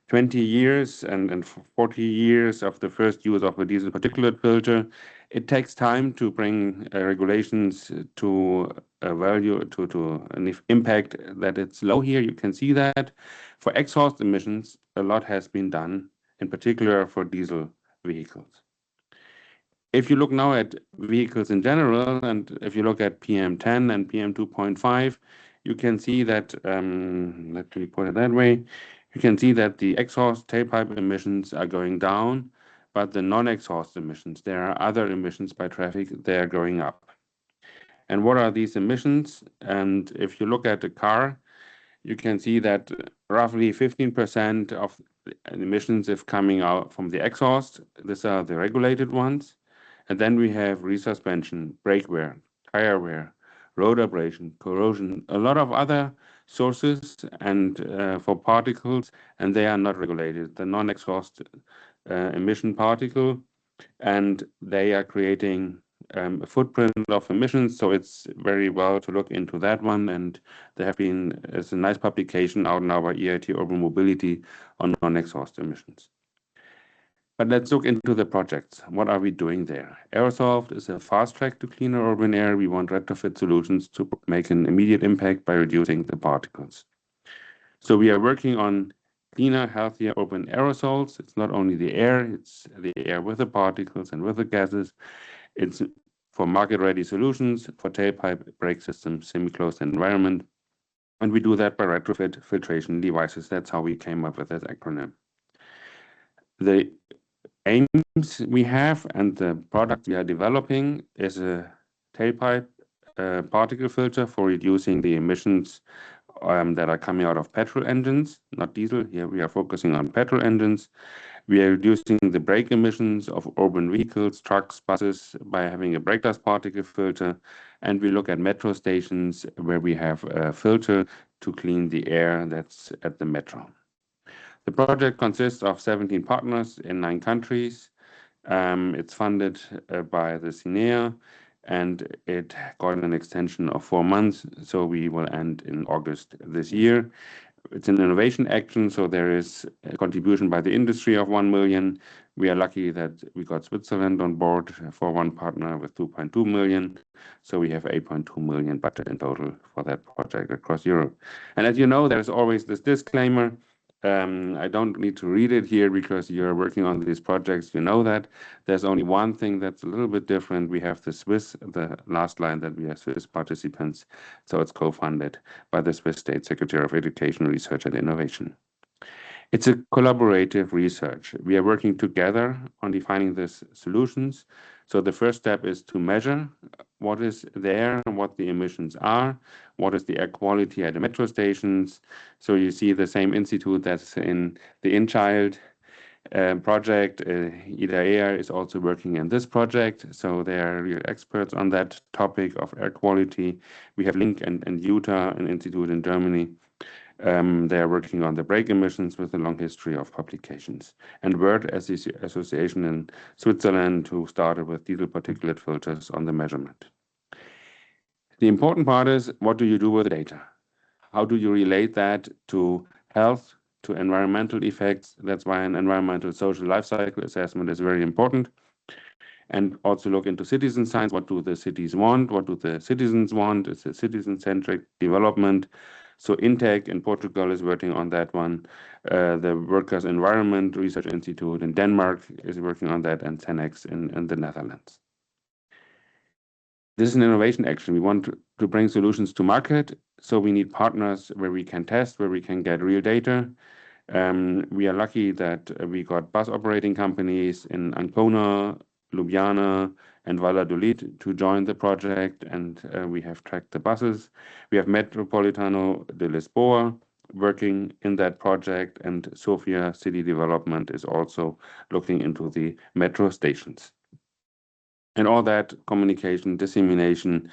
20 years and 40 years of the first use of a diesel particulate filter. It takes time to bring regulations to a value, to an impact that it's low here. You can see that. For exhaust emissions, a lot has been done, in particular for diesel vehicles. If you look now at vehicles in general, and if you look at PM10 and PM2.5, you can see that, let me put it that way, you can see that the exhaust tailpipe emissions are going down, but the non-exhaust emissions, there are other emissions by traffic, they are going up. And what are these emissions? And if you look at the car, you can see that roughly 15% of emissions is coming out from the exhaust. These are the regulated ones. And then we have resuspension, brake wear, tire wear, road abrasion, corrosion, a lot of other sources and for particles, and they are not regulated. The non-exhaust emission particle, and they are creating a footprint of emissions. So it's very well to look into that one. And there have been, it's a nice publication out now by EIT Urban Mobility on non-exhaust emissions. But let's look into the projects. What are we doing there? Aerosoft is a fast track to cleaner urban air. We want retrofit solutions to make an immediate impact by reducing the particles. So we are working on cleaner, healthier urban aerosols. It's not only the air, it's the air with the particles and with the gases. It's for market-ready solutions, for tailpipe, brake systems, semi-closed environment. And we do that by retrofit filtration devices. That's how we came up with this acronym. The aims we have and the product we are developing is a tailpipe particle filter for reducing the emissions that are coming out of petrol engines, not diesel. Here we are focusing on petrol engines. We are reducing the brake emissions of urban vehicles, trucks, buses by having a brake dust particle filter. And we look at metro stations where we have a filter to clean the air that's at the metro. The project consists of 17 partners in 9 countries. It's funded by the CINEA, and it got an extension of 4 months, so we will end in August this year. It's an innovation action, so there is a contribution by the industry of 1 million. We are lucky that we got Switzerland on board for one partner with 2.2 million. So we have 8.2 million budget in total for that project across Europe. And as you know, there's always this disclaimer. I don't need to read it here because you're working on these projects. You know that. There's only one thing that's a little bit different. We have the last line that we are Swiss participants. So it's co-funded by the Swiss State Secretary of Education, Research and Innovation. It's a collaborative research. We are working together on defining these solutions. So the first step is to measure what is there, what the emissions are, what is the air quality at the metro stations. So you see the same institute that's in the InChild project. IDEAL is also working in this project. So they are real experts on that topic of air quality. We have Link and Utah, an institute in Germany. They are working on the brake emissions with a long history of publications. And WORD Association in Switzerland, who started with diesel particulate filters on the measurement. The important part is, what do you do with the data? How do you relate that to health, to environmental effects? That's why an environmental social life cycle assessment is very important. And also look into citizen science. What do the cities want? What do the citizens want? It's a citizen-centric development. So INTEC in Portugal is working on that one. The Workers' Environment Research Institute in Denmark is working on that, and CENEX in the Netherlands. This is an innovation action. We want to bring solutions to market, so we need partners where we can test, where we can get real data. We are lucky that we got bus operating companies in Ancona, Ljubljana, and Valladolid to join the project, and we have tracked the buses. We have Metropolitano de Lisboa working in that project, and Sofia City Development is also looking into the metro stations. And all that communication, dissemination,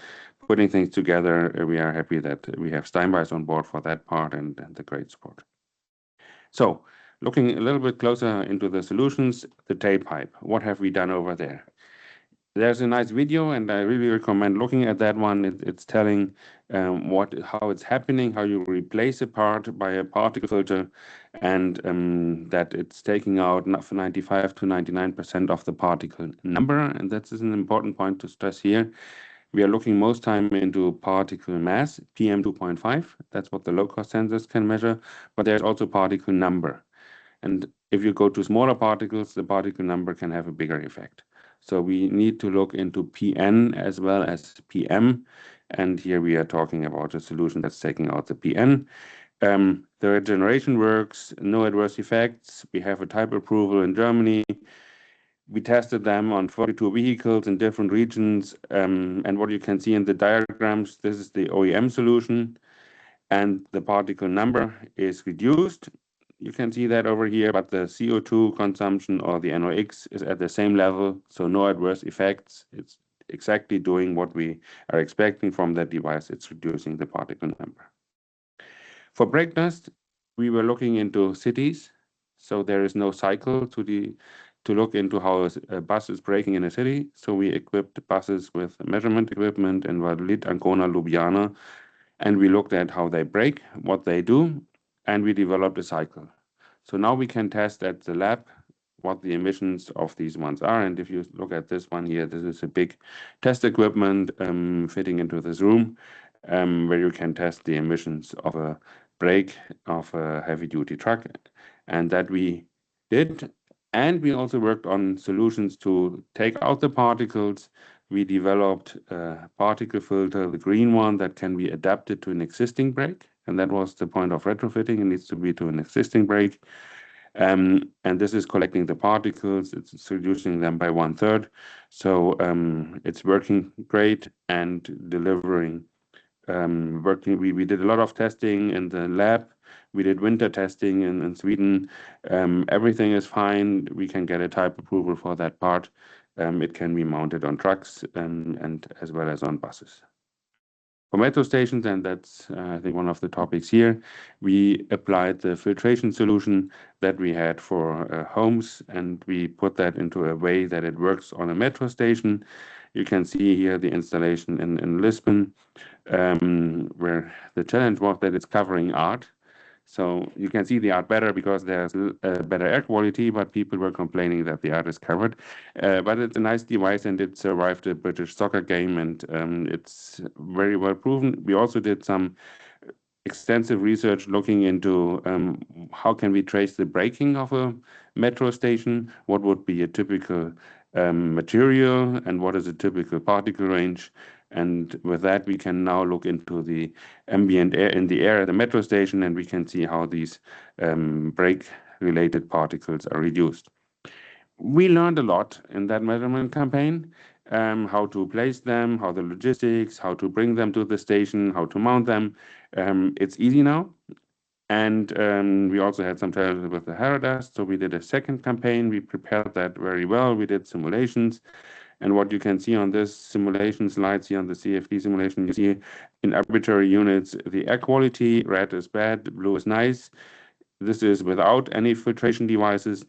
putting things together, we are happy that we have Steinbeis on board for that part and the great support. So, looking a little bit closer into the solutions, the tailpipe, what have we done over there? There's a nice video, and I really recommend looking at that one. It's telling how it's happening, how you replace a part by a particle filter, and that it's taking out 95 to 99% of the particle number. And that is an important point to stress here. We are looking most time into particle mass, PM2.5. That's what the low-cost sensors can measure, but there's also particle number. And if you go to smaller particles, the particle number can have a bigger effect. So we need to look into PN as well as PM. And here we are talking about a solution that's taking out the PN. The regeneration works, no adverse effects. We have a type approval in Germany. We tested them on 42 vehicles in different regions. And what you can see in the diagrams, this is the OEM solution. And the particle number is reduced. You can see that over here, but the CO2 consumption or the NOx is at the same level, so no adverse effects. It's exactly doing what we are expecting from that device. It's reducing the particle number. For brake dust, we were looking into cities, so there is no cycle to look into how a bus is braking in a city. So we equipped buses with measurement equipment in Valladolid, Ancona, Ljubljana, and we looked at how they brake, what they do, and we developed a cycle. So now we can test at the lab what the emissions of these ones are. And if you look at this one here, this is a big test equipment fitting into this room where you can test the emissions of a brake of a heavy-duty truck. And that we did. And we also worked on solutions to take out the particles. We developed a particle filter, the green one, that can be adapted to an existing brake. And that was the point of retrofitting. It needs to be to an existing brake. And this is collecting the particles. It's reducing them by 1/3. So it's working great and delivering. We did a lot of testing in the lab. We did winter testing in Sweden. Everything is fine. We can get a type approval for that part. It can be mounted on trucks and as well as on buses. For metro stations, and that's I think one of the topics here, we applied the filtration solution that we had for homes, and we put that into a way that it works on a metro station. You can see here the installation in Lisbon, where the challenge was that it's covering art. So you can see the art better because there's better air quality, but people were complaining that the art is covered. But it's a nice device, and it survived a British soccer game, and it's very well proven. We also did some extensive research looking into how can we trace the braking of a metro station, what would be a typical material, and what is a typical particle range. And with that, we can now look into the ambient air in the air at the metro station, and we can see how these brake-related particles are reduced. We learned a lot in that measurement campaign, how to place them, how the logistics, how to bring them to the station, how to mount them. It's easy now. And we also had some challenges with the hair dust. So we did a second campaign. We prepared that very well. We did simulations. And what you can see on this simulation slides here on the CFD simulation, you see in arbitrary units, the air quality, red is bad, blue is nice. This is without any filtration devices.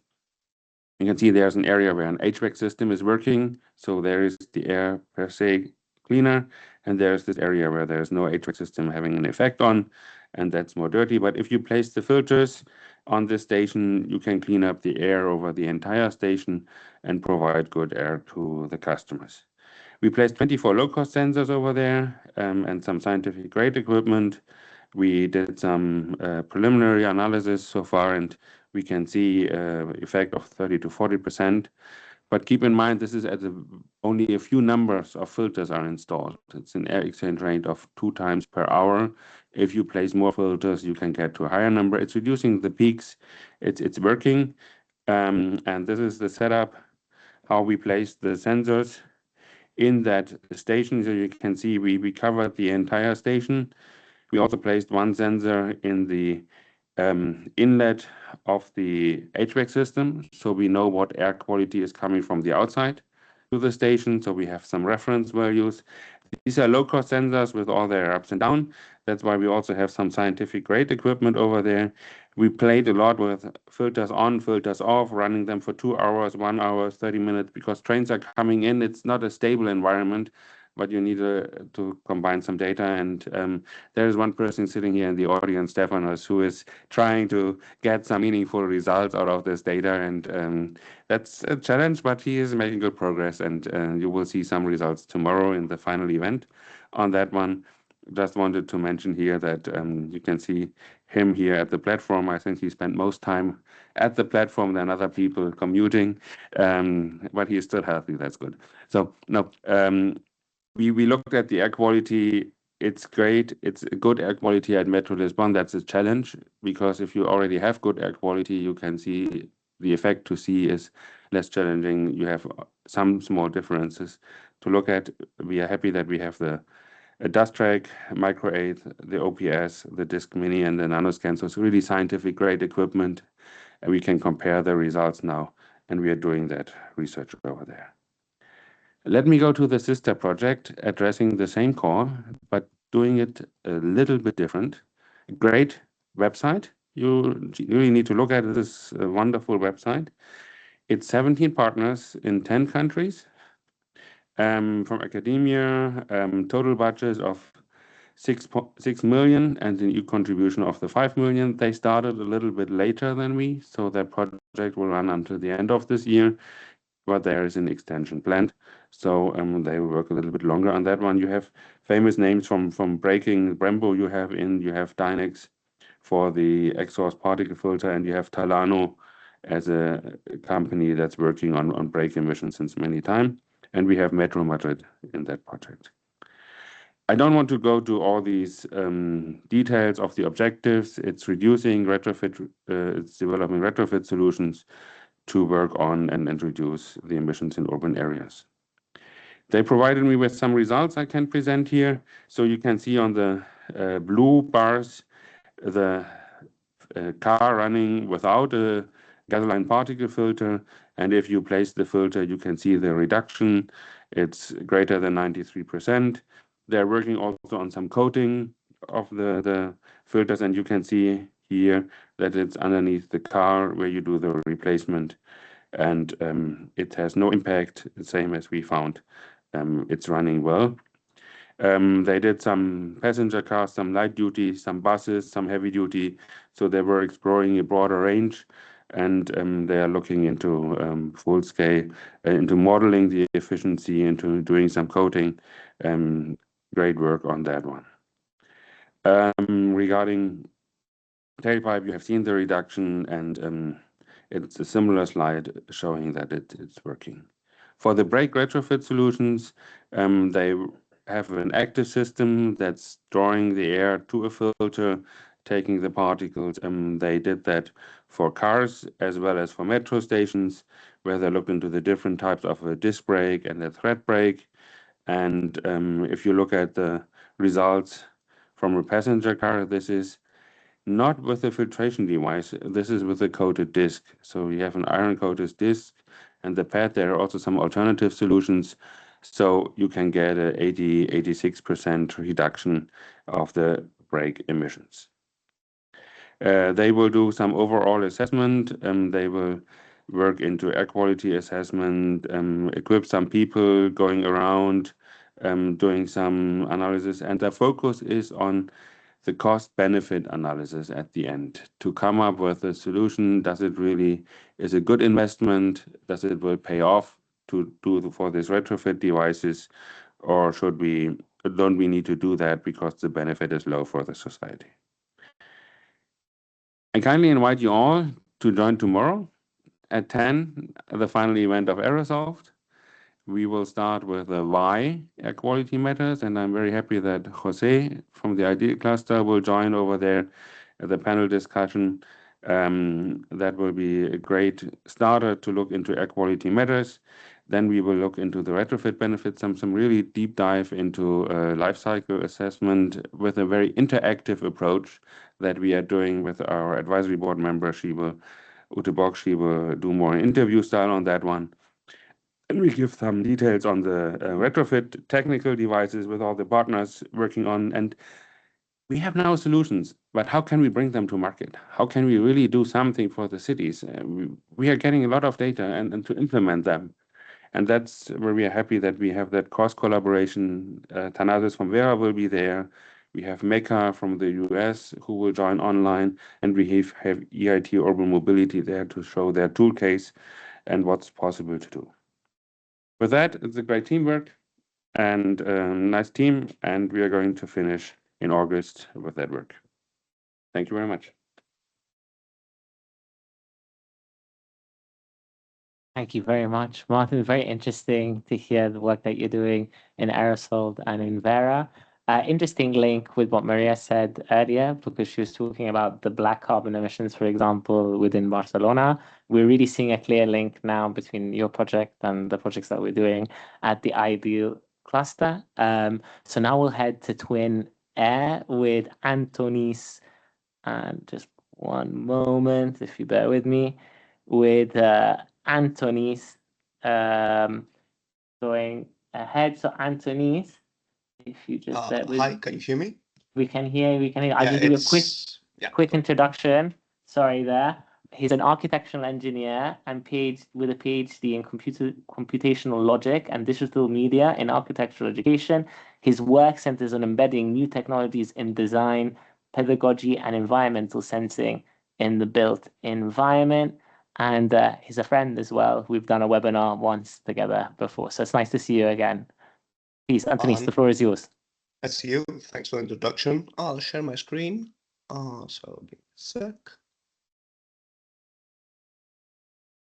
You can see there's an area where an HVAC system is working. So there is the air per se cleaner. And there's this area where there's no HVAC system having an effect on, and that's more dirty. But if you place the filters on this station, you can clean up the air over the entire station and provide good air to the customers. We placed 24 low-cost sensors over there and some scientific grade equipment. We did some preliminary analysis so far, and we can see effect of 30 to 40%. But keep in mind, this is at only a few numbers of filters are installed. It's an air exchange rate of 2 times per hour. If you place more filters, you can get to a higher number. It's reducing the peaks. It's working. And this is the setup, how we place the sensors in that station. So you can see we covered the entire station. We also placed one sensor in the inlet of the HVAC system, so we know what air quality is coming from the outside to the station, so we have some reference values. These are low-cost sensors with all their ups and downs. That's why we also have some scientific grade equipment over there. We played a lot with filters on, filters off, running them for 2 hours, 1 hour, 30 minutes, because trains are coming in. It's not a stable environment, but you need to combine some data. And there is one person sitting here in the audience, Stefanos, who is trying to get some meaningful results out of this data. And that's a challenge, but he is making good progress. And you will see some results tomorrow in the final event on that one. Just wanted to mention here that you can see him here at the platform. I think he spent most time at the platform than other people commuting, but he is still healthy. That's good. So no, we looked at the air quality. It's great. It's a good air quality at Metro Lisbon. That's a challenge, because if you already have good air quality, you can see the effect to see is less challenging. You have some small differences to look at. We are happy that we have the dust track, micro 8, the OPS, the Disk Mini, and the nanoscan. So it's really scientific grade equipment, and we can compare the results now, and we are doing that research over there. Let me go to the sister project, addressing the same core, but doing it a little bit different. Great website. You really need to look at this wonderful website. It's 17 partners in 10 countries. From academia, total budget of 6 million and the EU contribution of the 5 million. They started a little bit later than we, so their project will run until the end of this year, but there is an extension planned. So they will work a little bit longer on that one. You have famous names from braking. Brembo you have Dynex for the exhaust particle filter, and you have Talano as a company that's working on brake emissions since many time. And we have Metro Madrid in that project. I don't want to go to all these details of the objectives. It's reducing retrofit, it's developing retrofit solutions to work on and reduce the emissions in urban areas. They provided me with some results I can present here. So you can see on the blue bars, the car running without a gasoline particle filter. And if you place the filter, you can see the reduction. It's greater than 93%. They're working also on some coating of the filters, and you can see here that it's underneath the car where you do the replacement, and it has no impact, the same as we found. It's running well. They did some passenger cars, some light duty, some buses, some heavy duty. So they were exploring a broader range, and they are looking into full scale, into modeling the efficiency, into doing some coating. Great work on that one. Regarding tailpipe, you have seen the reduction, and it's a similar slide showing that it's working. For the brake retrofit solutions, they have an active system that's drawing the air to a filter, taking the particles. They did that for cars as well as for metro stations, where they look into the different types of a disc brake and a thread brake. And if you look at the results from a passenger car, this is not with a filtration device. This is with a coated disc. So you have an iron coated disc and the pad. There are also some alternative solutions. So you can get a 86% reduction of the brake emissions. They will do some overall assessment. They will work into air quality assessment, equip some people going around, doing some analysis. And the focus is on the cost-benefit analysis at the end to come up with a solution. Does it really is a good investment? Does it will pay off to do for these retrofit devices, or don't we need to do that because the benefit is low for the society? I kindly invite you all to join tomorrow at 10, the final event of Aerosoft. We will start with the why air quality matters, and I'm very happy that Jose from the IDEAL Cluster will join over there at the panel discussion. That will be a great starter to look into air quality matters. Then we will look into the retrofit benefits, some really deep dive into life cycle assessment with a very interactive approach that we are doing with our advisory board member. Ute Bock, she will do more interview style on that one. And we give some details on the retrofit technical devices with all the partners working on. And we have now solutions, but how can we bring them to market? How can we really do something for the cities? We are getting a lot of data and to implement them. And that's where we are happy that we have that cross collaboration. Thanasis from Vera will be there. We have Mecca from the US who will join online, and we have EIT Urban Mobility there to show their tool case and what's possible to do. With that, it's a great teamwork and nice team, and we are going to finish in August with that work. Thank you very much. Thank you very much, Martin. Very interesting to hear the work that you're doing in Aerosold and in Vera. Interesting link with what Maria said earlier, because she was talking about the black carbon emissions, for example, within Barcelona. We're really seeing a clear link now between your project and the projects that we're doing at the IDEAL Cluster. So now we'll head to Twin Air with Antonis, and just one moment, if you bear with me, with Antonis going ahead. So Antonis, if you just bear with hi, me. can you hear me? We can hear you. I'll Yeah, just give you a quick introduction. Sorry there. He's an architectural engineer and with a PhD in computational logic and digital media in architectural education. His work centers on embedding new technologies in design, pedagogy, and environmental sensing in the built environment. And he's a friend as well. We've done a webinar once together before. So it's nice to see you again. Please, Antonis, the floor is yours. That's you. Thanks for the introduction. I'll share my screen. So give me a sec.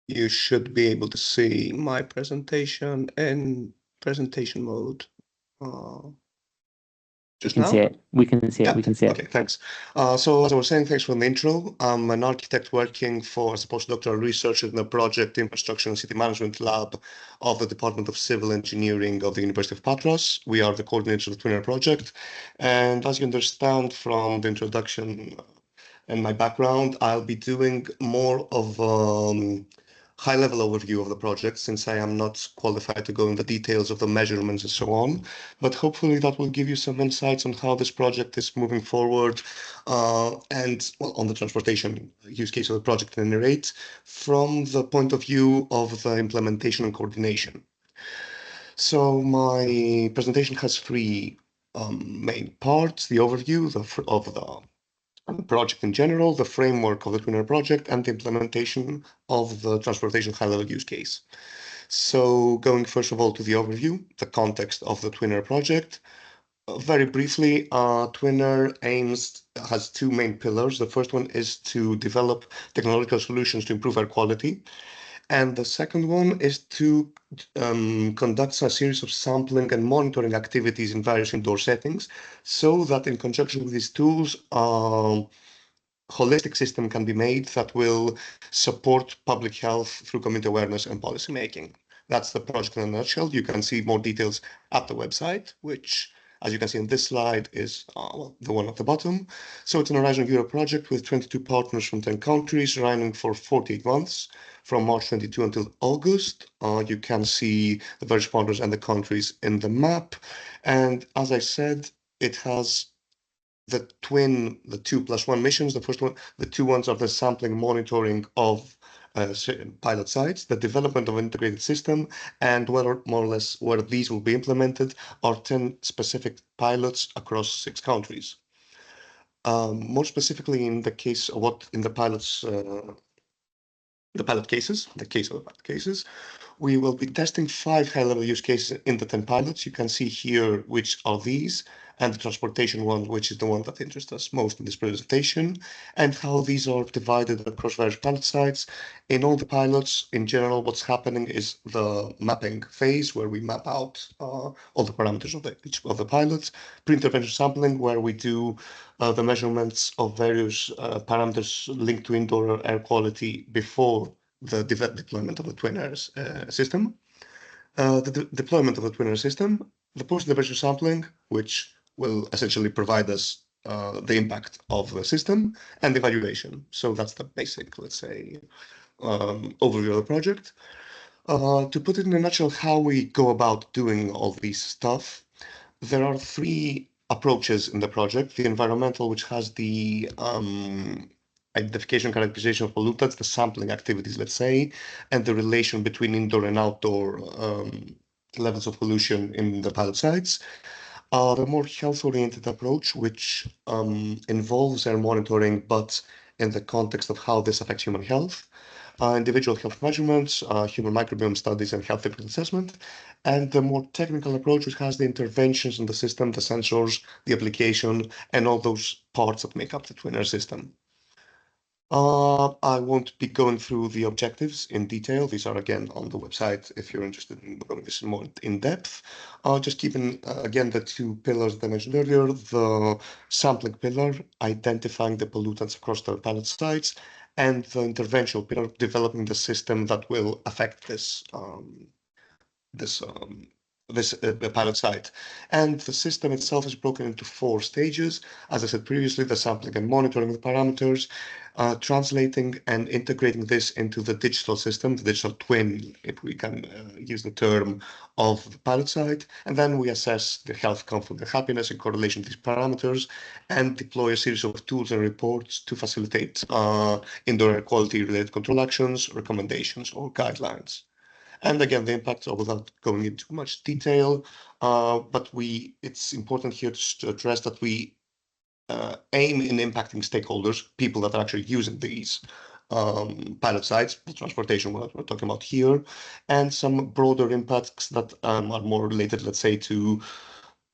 You should be able to see my presentation in presentation mode. We can see it. We can see it. We can see it. Okay, thanks. So as I was saying, thanks for the intro. I'm an architect working as a postdoctoral researcher in the project Infrastructure and City Management Lab of the Department of Civil Engineering of the University of Patras. We are the coordinators of the Twin Air project. And as you understand from the introduction and my background, I'll be doing more of high-level overview of the project, since I am not qualified to go into the details of the measurements and so on. But hopefully that will give you some insights on how this project is moving forward and on the transportation use case of the project at any rate, from the point of view of the implementation and coordination. So my presentation has three main parts: the overview of the project in general, the framework of the Twin Air project, and the implementation of the transportation high-level use case. So going first of all to the overview, the context of the Twin Air project. Very briefly, Twin Air has two main pillars. The first one is to develop technological solutions to improve air quality. And the second one is to conduct a series of sampling and monitoring activities in various indoor settings, so that in conjunction with these tools, holistic system can be made that will support public health through community awareness and policy making. That's the project in a nutshell. You can see more details at the website, which, as you can see in this slide, is the one at the bottom. So it's an Horizon Europe project with 22 partners from 10 countries, running for 48 months, from March 22 until August. You can see the various partners and the countries in the map. And as I said, it has the 2+1 missions. The first one, the two ones are the sampling monitoring of pilot sites, the development of an integrated system, and more or less where these will be implemented are 10 specific pilots across 6 countries. More specifically, in the case of the pilot cases, we will be testing 5 high-level use cases in the 10 pilots. You can see here which are these, and the transportation one, which is the one that interests us most in this presentation, and how these are divided across various pilot sites. In all the pilots, in general, what's happening is the mapping phase, where we map out all the parameters of each of the pilots. Pre-intervention sampling, where we do the measurements of various parameters linked to indoor air quality before the deployment of the Twin Air system. the deployment of the twinner system, the post-intervention sampling, which will essentially provide us the impact of the system, and evaluation. So that's the basic, let's say, overview of the project. To put it in a nutshell, how we go about doing all these stuff, there are three approaches in the project. The environmental, which has the identification, characterization of pollutants, the sampling activities, let's say, and the relation between indoor and outdoor levels of pollution in the pilot sites. The more health-oriented approach, which involves air monitoring, but in the context of how this affects human health, individual health measurements, human microbiome studies, and health impact assessment, and the more technical approach, which has the interventions in the system, the sensors, the application, and all those parts that make up the twinner system. I won't be going through the objectives in detail. These are again on the website if you're interested in going this more in depth. Just keeping again the two pillars that I mentioned earlier, the sampling pillar, identifying the pollutants across the pilot sites, and the interventional pillar, developing the system that will affect this pilot site. And the system itself is broken into 4 stages. As I said previously, the sampling and monitoring the parameters, translating and integrating this into the digital system, the digital twin, if we can use the term, of the pilot site. And then we assess the health, comfort, and happiness in correlation to these parameters, and deploy a series of tools and reports to facilitate indoor air quality related control actions, recommendations, or guidelines. And again, the impacts are without going into much detail, but it's important here to address that we aim in impacting stakeholders, people that are actually using these pilot sites, the transportation what we're talking about here, and some broader impacts that are more related, let's say, to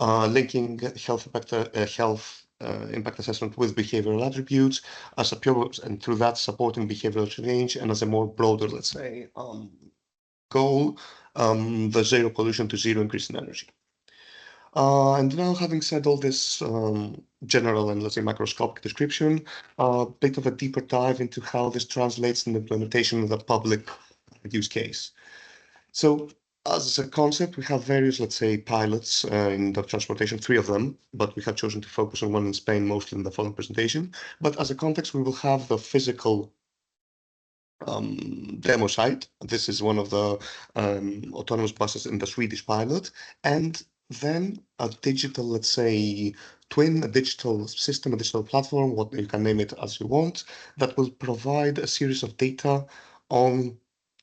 linking health impact assessment with behavioral attributes, and through that supporting behavioral change, and as a more broader, let's say, goal, the zero pollution to zero increase in energy. And now, having said all this general and, let's say, macroscopic description, a bit of a deeper dive into how this translates in the implementation of the public use case. So, as a concept, we have various, let's say, pilots in the transportation, 3 of them, but we have chosen to focus on one in Spain, mostly in the following presentation. But as a context, we will have the physical demo site. This is one of the autonomous buses in the Swedish pilot, and then a digital, let's say, twin, a digital system, a digital platform, what you can name it as you want, that will provide a series of data on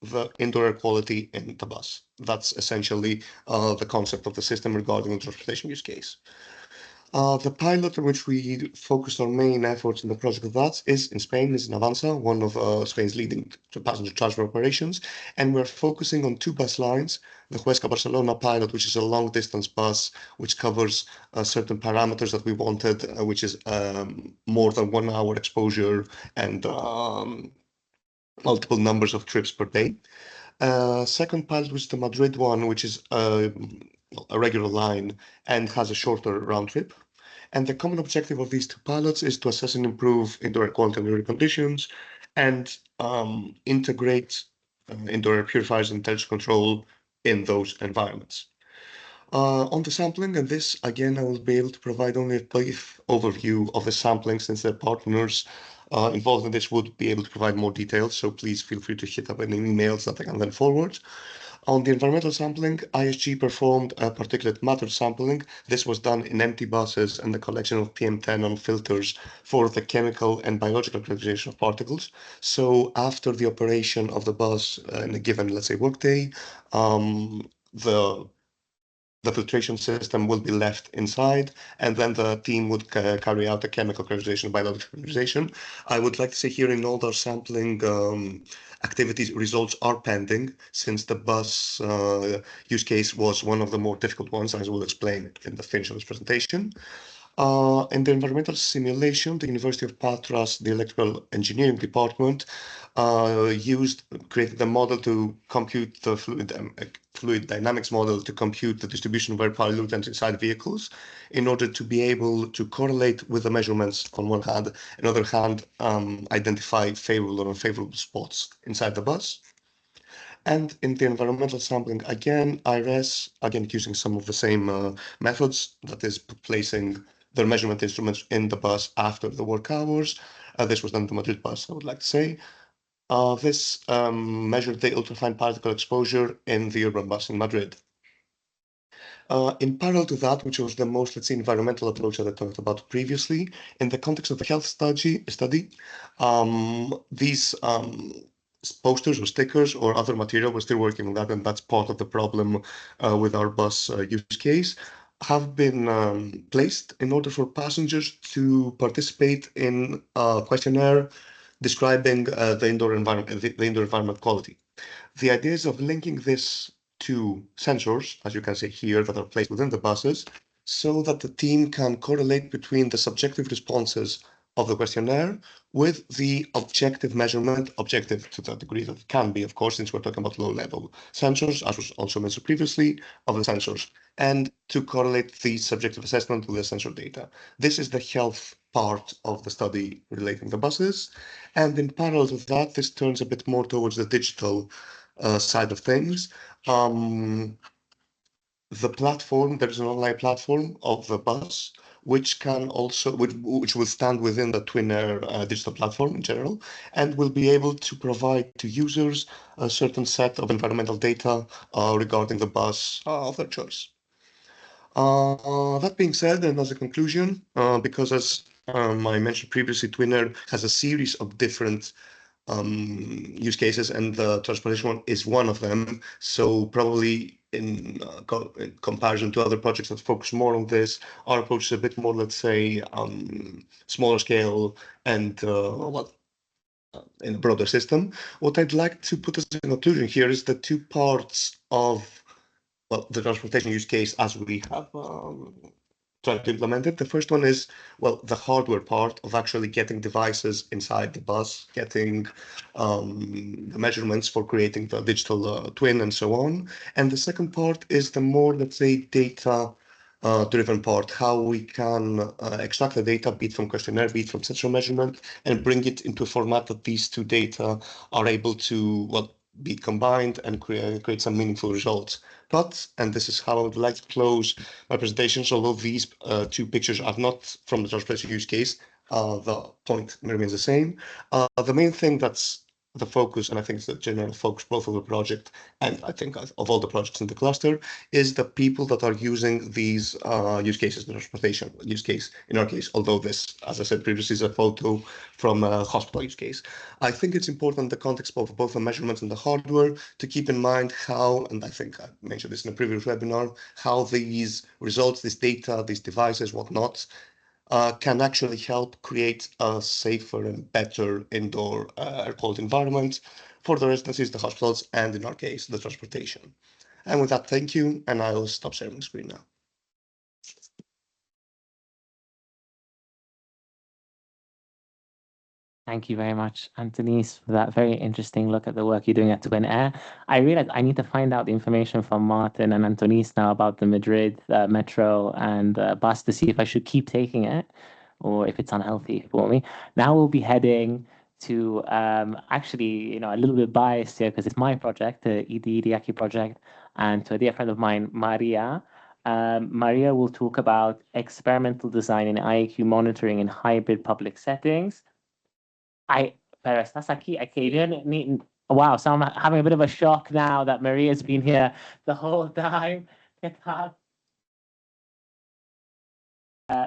the indoor air quality in the bus. That's essentially the concept of the system regarding the transportation use case. The pilot in which we focused our main efforts in the project of that is in Spain, is in Avanza, one of Spain's leading passenger transport operations. And we're focusing on 2 bus lines, the Huesca-Barcelona pilot, which is a long distance bus, which covers certain parameters that we wanted, which is more than 1 hour exposure and multiple numbers of trips per day. Second pilot, which is the Madrid one, which is a regular line and has a shorter round trip. And the common objective of these 2 pilots is to assess and improve indoor air quality under air conditions and integrate indoor air purifiers and temperature control in those environments. On the sampling, and this again, I will be able to provide only a brief overview of the sampling, since the partners involved in this would be able to provide more details. So please feel free to hit up any emails that I can then forward. On the environmental sampling, ISG performed a particulate matter sampling. This was done in empty buses and the collection of PM10 on filters for the chemical and biological characterization of particles. So after the operation of the bus in a given, let's say, workday, the filtration system will be left inside, and then the team would carry out a chemical characterization, biological characterization. I would like to say here in all our sampling activities, results are pending, since the bus use case was one of the more difficult ones, as I will explain in the finish of this presentation. In the environmental simulation, the University of Patras, the electrical engineering department, created a model to compute the fluid dynamics model to compute the distribution of air pollutants inside vehicles, in order to be able to correlate with the measurements on one hand, and on the other hand, identify favorable or unfavorable spots inside the bus. And in the environmental sampling, again, IRS, again, using some of the same methods, that is placing their measurement instruments in the bus after the work hours. This was done in the Madrid bus, I would like to say. This measured the ultrafine particle exposure in the urban bus in Madrid. In parallel to that, which was the most, let's say, environmental approach that I talked about previously, in the context of the health study, these posters or stickers or other material, we're still working on that, and that's part of the problem with our bus use case, have been placed in order for passengers to participate in a questionnaire describing the indoor environment quality. The idea is of linking this to sensors, as you can see here, that are placed within the buses, so that the team can correlate between the subjective responses of the questionnaire with the objective measurement, objective to the degree that it can be, of course, since we're talking about low-level sensors, as was also mentioned previously, of the sensors, and to correlate the subjective assessment with the sensor data. This is the health part of the study relating the buses. And in parallel to that, this turns a bit more towards the digital side of things. The platform, there is an online platform of the bus, which can also, which will stand within the Twin Air digital platform in general, and will be able to provide to users a certain set of environmental data regarding the bus of their choice. That being said, and as a conclusion, because as I mentioned previously, Twin Air has a series of different use cases, and the transportation one is one of them. So probably in comparison to other projects that focus more on this, our approach is a bit more, let's say, smaller scale and in a broader system. What I'd like to put as a conclusion here is the two parts of the transportation use case as we have tried to implement it. The first one is, the hardware part of actually getting devices inside the bus, getting the measurements for creating the digital twin and so on. And the second part is the more, let's say, data driven part, how we can extract the data, be it from questionnaire, be it from sensor measurement, and bring it into a format that these two data are able to, be combined and create some meaningful results. But, and this is how I would like to close my presentations, although these two pictures are not from the transportation use case, the point remains the same. The main thing that's the focus, and I think it's the general focus both of the project and I think of all the projects in the cluster, is the people that are using these use cases, the transportation use case in our case, although this, as I said previously, is a photo from a hospital use case. I think it's important in the context of both the measurements and the hardware to keep in mind how, and I think I mentioned this in a previous webinar, how these results, this data, these devices, whatnot, can actually help create a safer and better indoor air quality environment for the residences, the hospitals, and in our case, the transportation. And with that, thank you, and I'll stop sharing the screen now. Thank you very much, Antonis, for that very interesting look at the work you're doing at Twin Air. I realized I need to find out the information from Martin and Antonis now about the Madrid metro and bus to see if I should keep taking it or if it's unhealthy for me. Now we'll be heading to actually, a little bit biased here because it's my project, the IDEAL project, and to a dear friend of mine, Maria. Maria will talk about experimental design in IAQ monitoring in hybrid public settings. Pero estás aquí, wow, so I'm having a bit of a shock now that Maria's been here the whole time.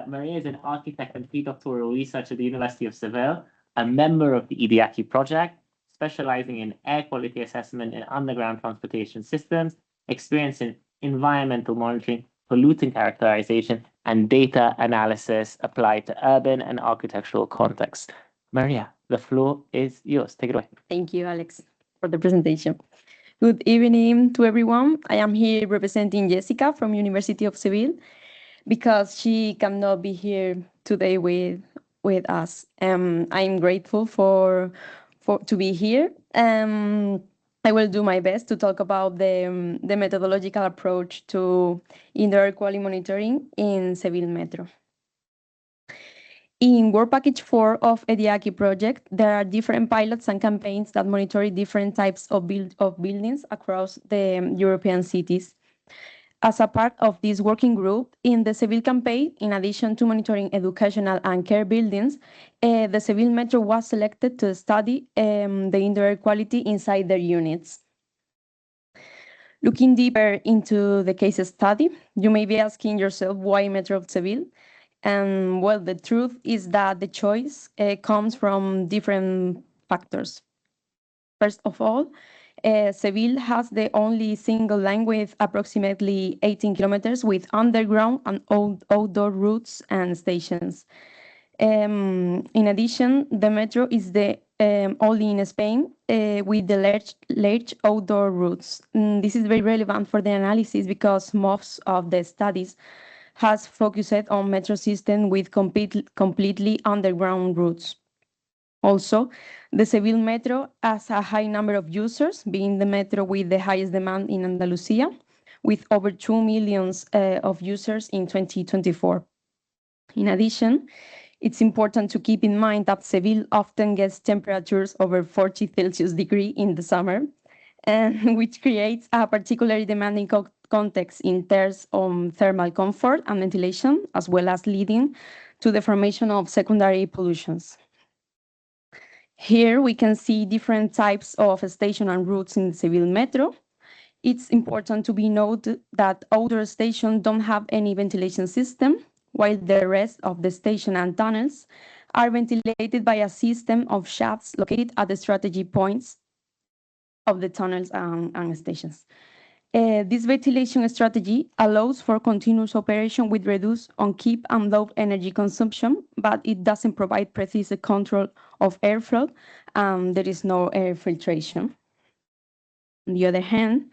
Maria is an architect and pre-doctoral researcher at the University of Seville, a member of the IDEAL project, specializing in air quality assessment in underground transportation systems, experience in environmental monitoring, pollutant characterization, and data analysis applied to urban and architectural contexts. Maria, the floor is yours. Take it away. Thank you, Alex, for the presentation. Good evening to everyone. I am here representing Jessica from University of Seville because she cannot be here today with us. I'm grateful to be here. I will do my best to talk about the methodological approach to indoor air quality monitoring in Seville Metro. In Work Package 4 of EDIACI project, there are different pilots and campaigns that monitor different types of buildings across the European cities. As a part of this working group, in the Seville campaign, in addition to monitoring educational and care buildings, the Seville Metro was selected to study the indoor air quality inside their units. Looking deeper into the case study, you may be asking yourself why Metro of Seville? And well, the truth is that the choice comes from different factors. First of all, Seville has the only single line with approximately 18 kilometers with underground and outdoor routes and stations. In addition, the metro is the only in Spain with the large outdoor routes. This is very relevant for the analysis because most of the studies has focused on metro system with completely underground routes. Also, the Seville Metro has a high number of users, being the metro with the highest demand in Andalusia, with over 2 million of users in 2024. In addition, it's important to keep in mind that Seville often gets temperatures over 40 Celsius degree in the summer, and which creates a particularly demanding context in terms of thermal comfort and ventilation, as well as leading to the formation of secondary pollutions. Here we can see different types of station and routes in the Seville Metro. It's important to be noted that outdoor stations don't have any ventilation system, while the rest of the station and tunnels are ventilated by a system of shafts located at the strategy points of the tunnels and stations. This ventilation strategy allows for continuous operation with reduced on-keep and low energy consumption, but it doesn't provide precise control of airflow, and there is no air filtration. On the other hand,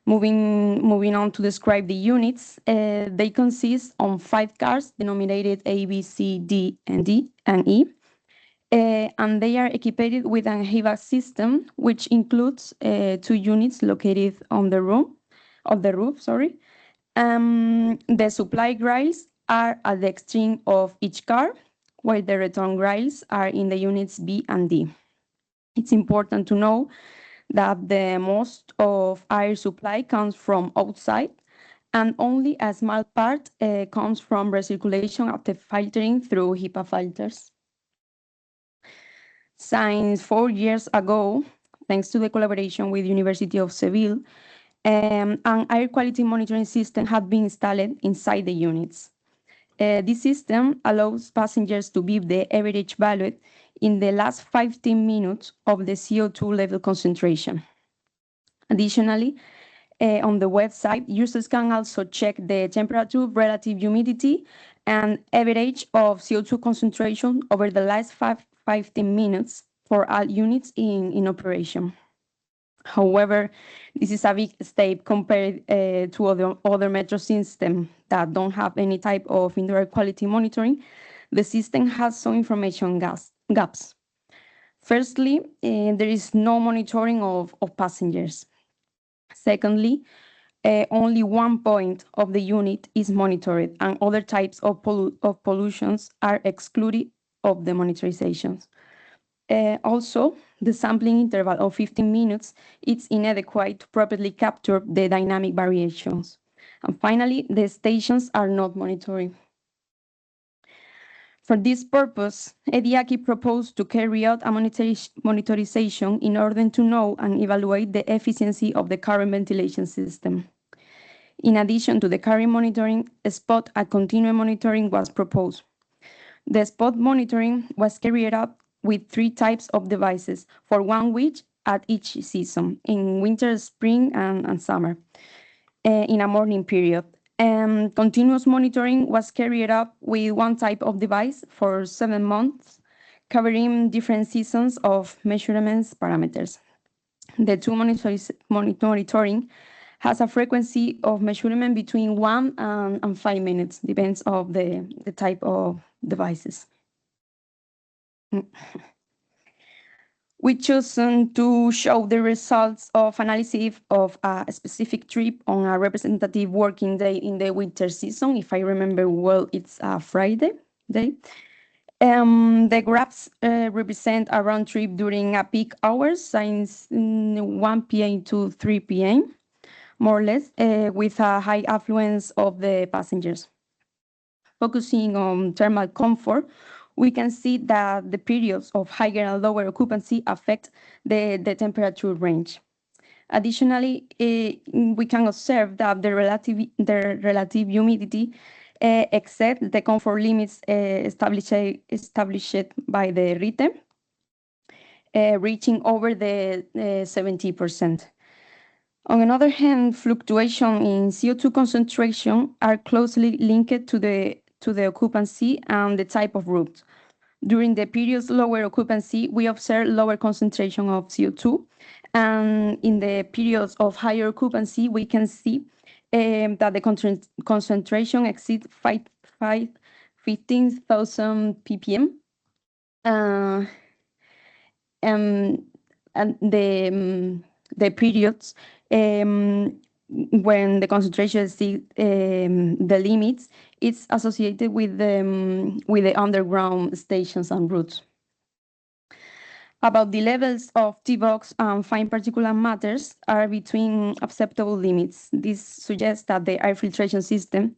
moving on to describe the units, they consist of 5 cars denominated A, B, C, D, and E. And they are equipped with an HVAC system, which includes 2 units located on the roof. The supply grilles are at the extreme of each car, while the return grilles are in the units B and D. It's important to know that the most of air supply comes from outside, and only a small part comes from recirculation after filtering through HEPA filters. Since 4 years ago, thanks to the collaboration with University of Seville, an air quality monitoring system had been installed inside the units. This system allows passengers to view the average value in the last 15 minutes of the CO2 level concentration. Additionally, on the website, users can also check the temperature, relative humidity, and average of CO2 concentration over the last 15 minutes for all units in operation. However, this is a big step compared to other metro systems that don't have any type of indoor air quality monitoring. The system has some information gaps. Firstly, there is no monitoring of passengers. Secondly, only one point of the unit is monitored, and other types of pollutions are excluded of the monitorizations. Also, the sampling interval of 15 minutes is inadequate to properly capture the dynamic variations. And finally, the stations are not monitored. For this purpose, EDIACI proposed to carry out a monitorization in order to know and evaluate the efficiency of the current ventilation system. In addition to the current monitoring, spot and continuous monitoring was proposed. The spot monitoring was carried out with 3 types of devices for 1 week at each season, in winter, spring, and summer, in a morning period. Continuous monitoring was carried out with 1 type of device for 7 months, covering different seasons of measurements parameters. The 2 monitoring has a frequency of measurement between 1 and 5 minutes, depends on the type of devices. We chosen to show the results of analysis of a specific trip on a representative working day in the winter season. If I remember well, it's a Friday day. The graphs represent a round trip during a peak hours, since 1 p.m. to 3 p.m., more or less, with a high affluence of the passengers. Focusing on thermal comfort, we can see that the periods of higher and lower occupancy affect the temperature range. Additionally, we can observe that the relative humidity exceeds the comfort limits established by the RITE, reaching over the 70%. On the other hand, fluctuation in CO2 concentration are closely linked to the occupancy and the type of route. During the period's lower occupancy, we observe lower concentration of CO2, and in the periods of higher occupancy, we can see that the concentration exceeds 15,000 ppm. And the periods when the concentration exceeds the limits, it's associated with the underground stations and routes. About the levels of T-box and fine particulate matters are between acceptable limits. This suggests that the air filtration system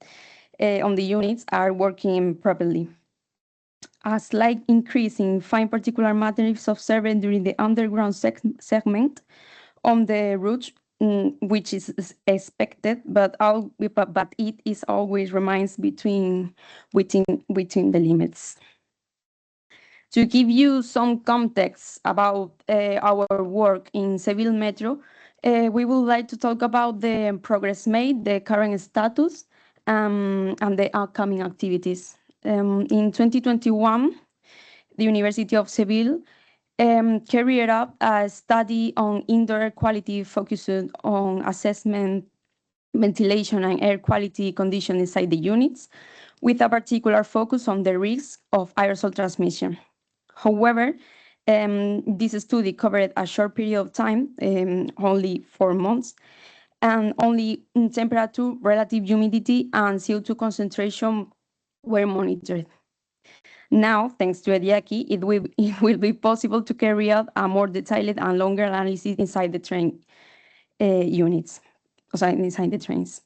on the units are working properly. A slight increase in fine particulate matter is observed during the underground segment on the route, which is expected, but it is always remains within the limits. To give you some context about our work in Seville Metro, we would like to talk about the progress made, the current status, and the upcoming activities. In 2021, the University of Seville carried out a study on indoor air quality focused on assessment, ventilation, and air quality conditions inside the units, with a particular focus on the risk of aerosol transmission. However, this study covered a short period of time, only 4 months, and only temperature, relative humidity, and CO2 concentration were monitored. Now, thanks to EDIAC, it will be possible to carry out a more detailed and longer analysis inside the train units, inside the trains.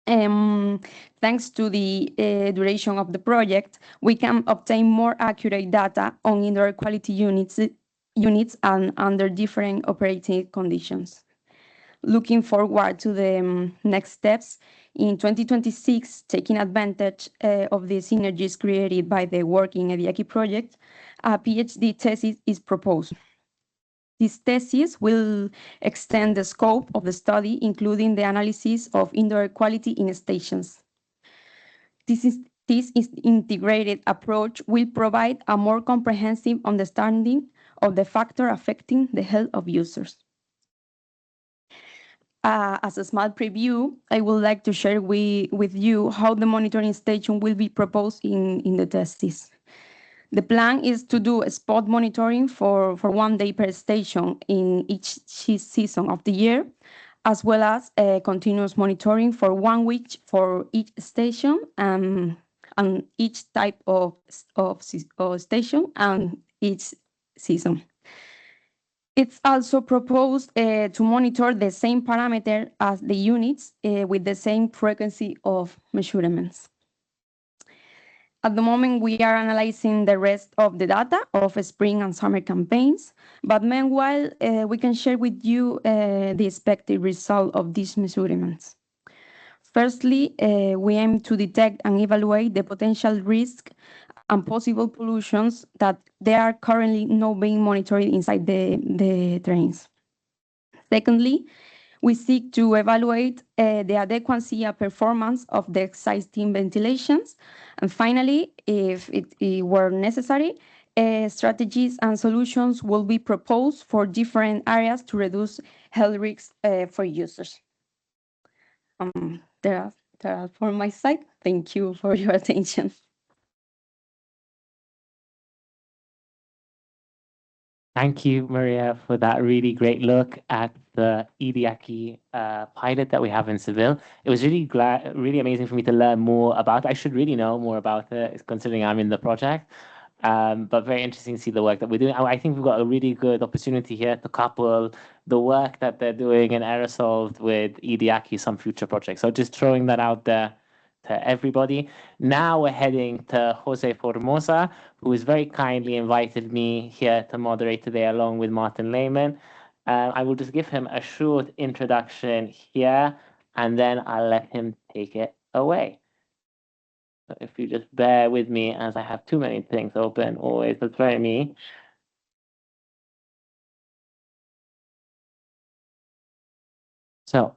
Thanks to the duration of the project, we can obtain more accurate data on indoor quality units and under different operating conditions. Looking forward to the next steps, in 2026, taking advantage of the synergies created by the work in EDIAC project, a PhD thesis is proposed. This thesis will extend the scope of the study, including the analysis of indoor air quality in stations. This integrated approach will provide a more comprehensive understanding of the factor affecting the health of users. As a small preview, I would like to share with you how the monitoring station will be proposed in the thesis. The plan is to do a spot monitoring for 1 day per station in each season of the year, as well as continuous monitoring for 1 week for each station and each type of station and each season. It's also proposed to monitor the same parameter as the units with the same frequency of measurements. At the moment, we are analyzing the rest of the data of spring and summer campaigns, but meanwhile, we can share with you the expected result of these measurements. Firstly, we aim to detect and evaluate the potential risk and possible pollutions that they are currently not being monitored inside the trains. Secondly, we seek to evaluate the adequacy and performance of the existing ventilations. And finally, if it were necessary, strategies and solutions will be proposed for different areas to reduce health risks for users. There are from my side. Thank you for your attention. Thank you, Maria, for that really great look at the EDIAC pilot that we have in Seville. It was really amazing for me to learn more about it. I should really know more about it, considering I'm in the project. But very interesting to see the work that we're doing. I think we've got a really good opportunity here to couple the work that they're doing in Aerosolved with EDIACI, some future projects. So just throwing that out there to everybody. Now we're heading to Jose Formosa, who has very kindly invited me here to moderate today along with Martin Lehman. I will just give him a short introduction here, and then I'll let him take it away. So if you just bear with me, as I have too many things open, always, that's very me. So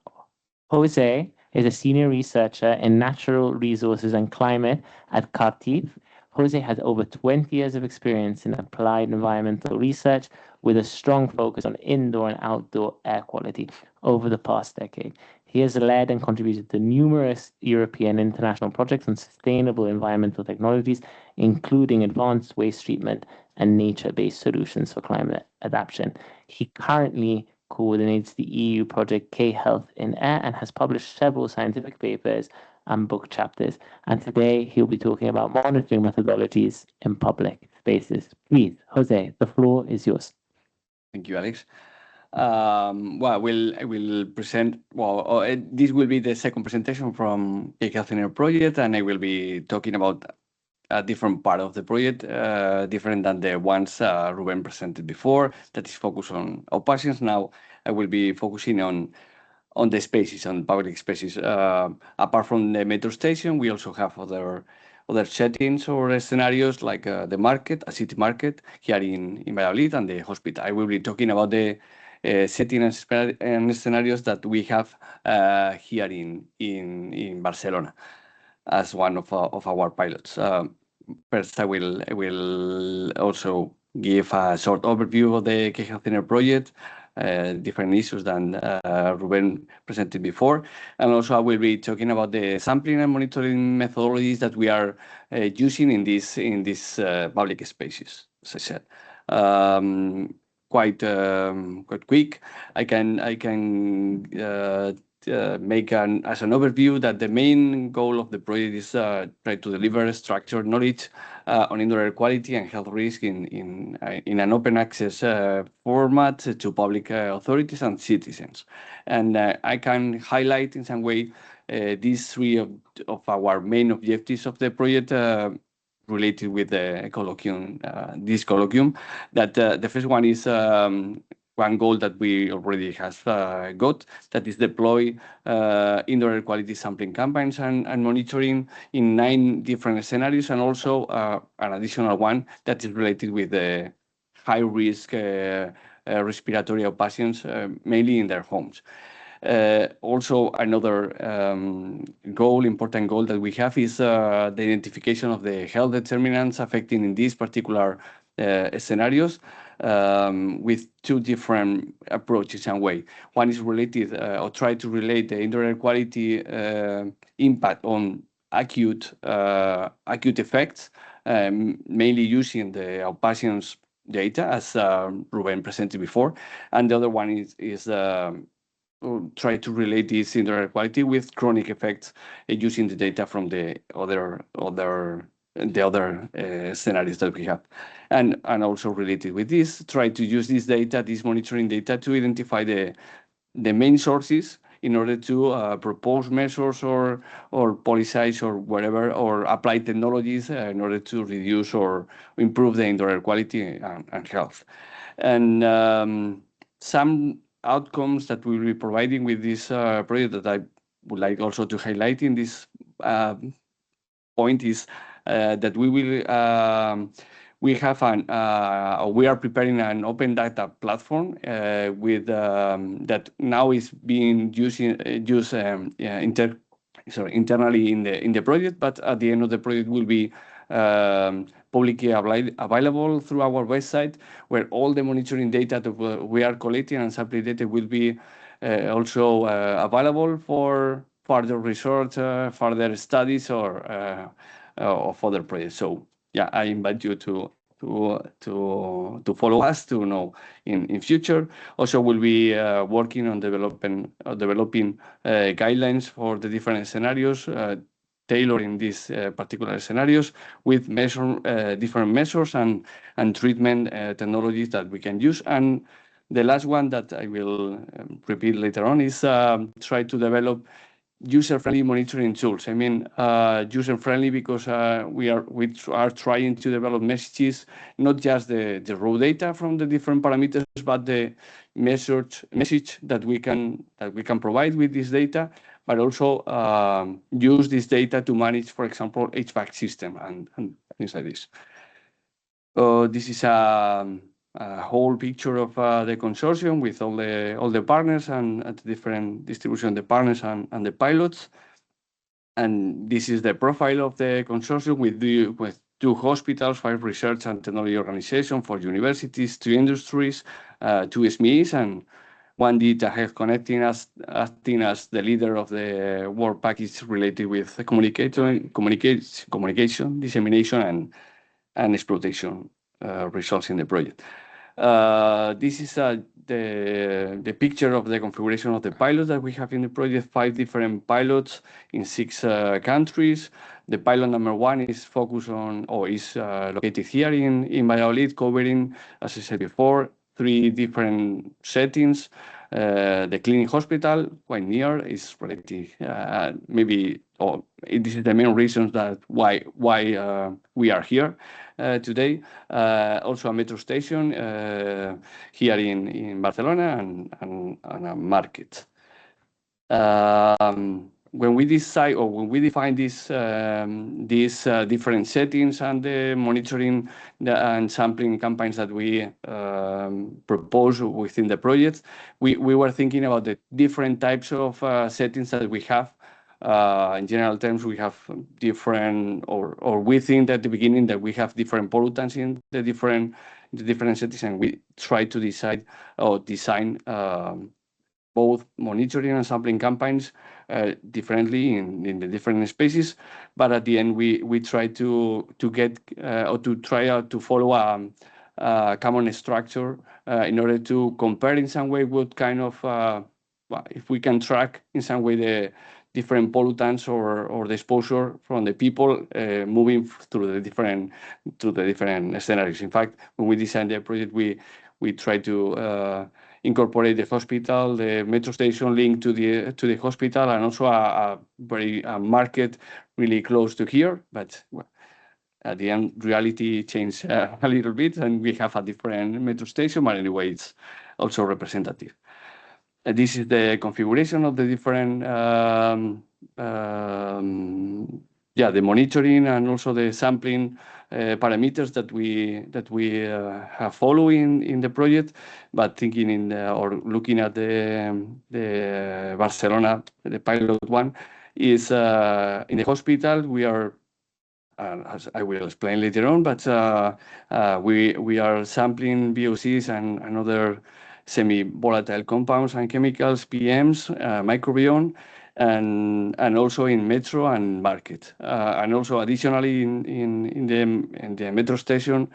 Jose is a senior researcher in natural resources and climate at Cartif. Jose has over 20 years of experience in applied environmental research with a strong focus on indoor and outdoor air quality over the past decade. He has led and contributed to numerous European and international projects on sustainable environmental technologies, including advanced waste treatment and nature-based solutions for climate adaptation. He currently coordinates the EU project K-Health in Air and has published several scientific papers and book chapters. And today he'll be talking about monitoring methodologies in public spaces. Please, Jose, the floor is yours. Thank you, Alex. Well, I will present, this will be the second presentation from K-Health in Air project, and I will be talking about a different part of the project, different than the ones Ruben presented before, that is focused on outpatients. Now I will be focusing on the spaces, on public spaces. Apart from the metro station, we also have other settings or scenarios like the market, a city market here in Valladolid, and the hospital. I will be talking about the settings and scenarios that we have here in Barcelona as one of our pilots. First, I will also give a short overview of the K-Health in Air project, different issues than Ruben presented before. And also I will be talking about the sampling and monitoring methodologies that we are using in these public spaces, as I said. Quite quick. I can make as an overview that the main goal of the project is try to deliver structured knowledge on indoor air quality and health risk in an open access format to public authorities and citizens. And I can highlight in some way these three of our main objectives of the project related with the colloquium, this colloquium. That the first one is one goal that we already have got, that is deploy indoor air quality sampling campaigns and monitoring in 9 different scenarios, and also an additional one that is related with the high risk respiratory of patients, mainly in their homes. Also, another important goal that we have is the identification of the health determinants affecting in these particular scenarios with 2 different approaches and way. One is related or try to relate the indoor air quality impact on acute effects, mainly using the outpatients data as Ruben presented before, and the other one is try to relate this indoor air quality with chronic effects using the data from the other scenarios that we have. And also related with this, try to use this data, this monitoring data, to identify the main sources in order to propose measures or policies or whatever, or apply technologies in order to reduce or improve the indoor air quality and health. And some outcomes that we'll be providing with this project that I would like also to highlight in this point is that we are preparing an open data platform with that now is being used internally in the project, but at the end of the project will be publicly available through our website, where all the monitoring data that we are collecting and sampling data will be also available for further research, further studies, or further projects. So yeah, I invite you to follow us to know in future. Also, we'll be working on developing guidelines for the different scenarios tailoring these particular scenarios with different measures and treatment technologies that we can use. And the last one that I will repeat later on is try to develop user-friendly monitoring tools. I mean, user-friendly because we are trying to develop messages, not just the raw data from the different parameters, but the message that we can provide with this data, but also use this data to manage, for example, HVAC system and things like this. This is a whole picture of the consortium with all the partners and the different distribution of the partners and the pilots. And this is the profile of the consortium with 2 hospitals, 5 research and technology organizations, 4 universities, 2 industries, 2 SMEs, and 1 data health acting as the leader of the work package related with communication, dissemination, and exploitation results in the project. This is the picture of the configuration of the pilots that we have in the project, 5 different pilots in 6 countries. The pilot number 1 is focused on, or is located here in Valladolid, covering, as I said before, 3 different settings. The clinic hospital, quite near, is related, maybe, or this is the main reason that why we are here today. Also a metro station here in Barcelona and a market. When we decide or when we define these different settings and the monitoring and sampling campaigns that we propose within the project, we were thinking about the different types of settings that we have. In general terms, we have different, or we think at the beginning that we have different pollutants in the different settings, and we try to decide or design both monitoring and sampling campaigns differently in the different spaces. But at the end, we try to get or to try out to follow a common structure in order to compare in some way what kind of, if we can track in some way the different pollutants or the exposure from the people moving through the different scenarios. In fact, when we designed the project, we try to incorporate the hospital, the metro station linked to the hospital, and also a market really close to here. But at the end, reality changed a little bit, and we have a different metro station. But anyway, it's also representative. This is the configuration of the different, the monitoring and also the sampling parameters that we have following in the project. But thinking or looking at the Barcelona, the pilot one, is in the hospital. We are, as I will explain later on, but we are sampling VOCs and other semi-volatile compounds and chemicals, PMs, microbiome, and also in metro and market. And also additionally in the metro station,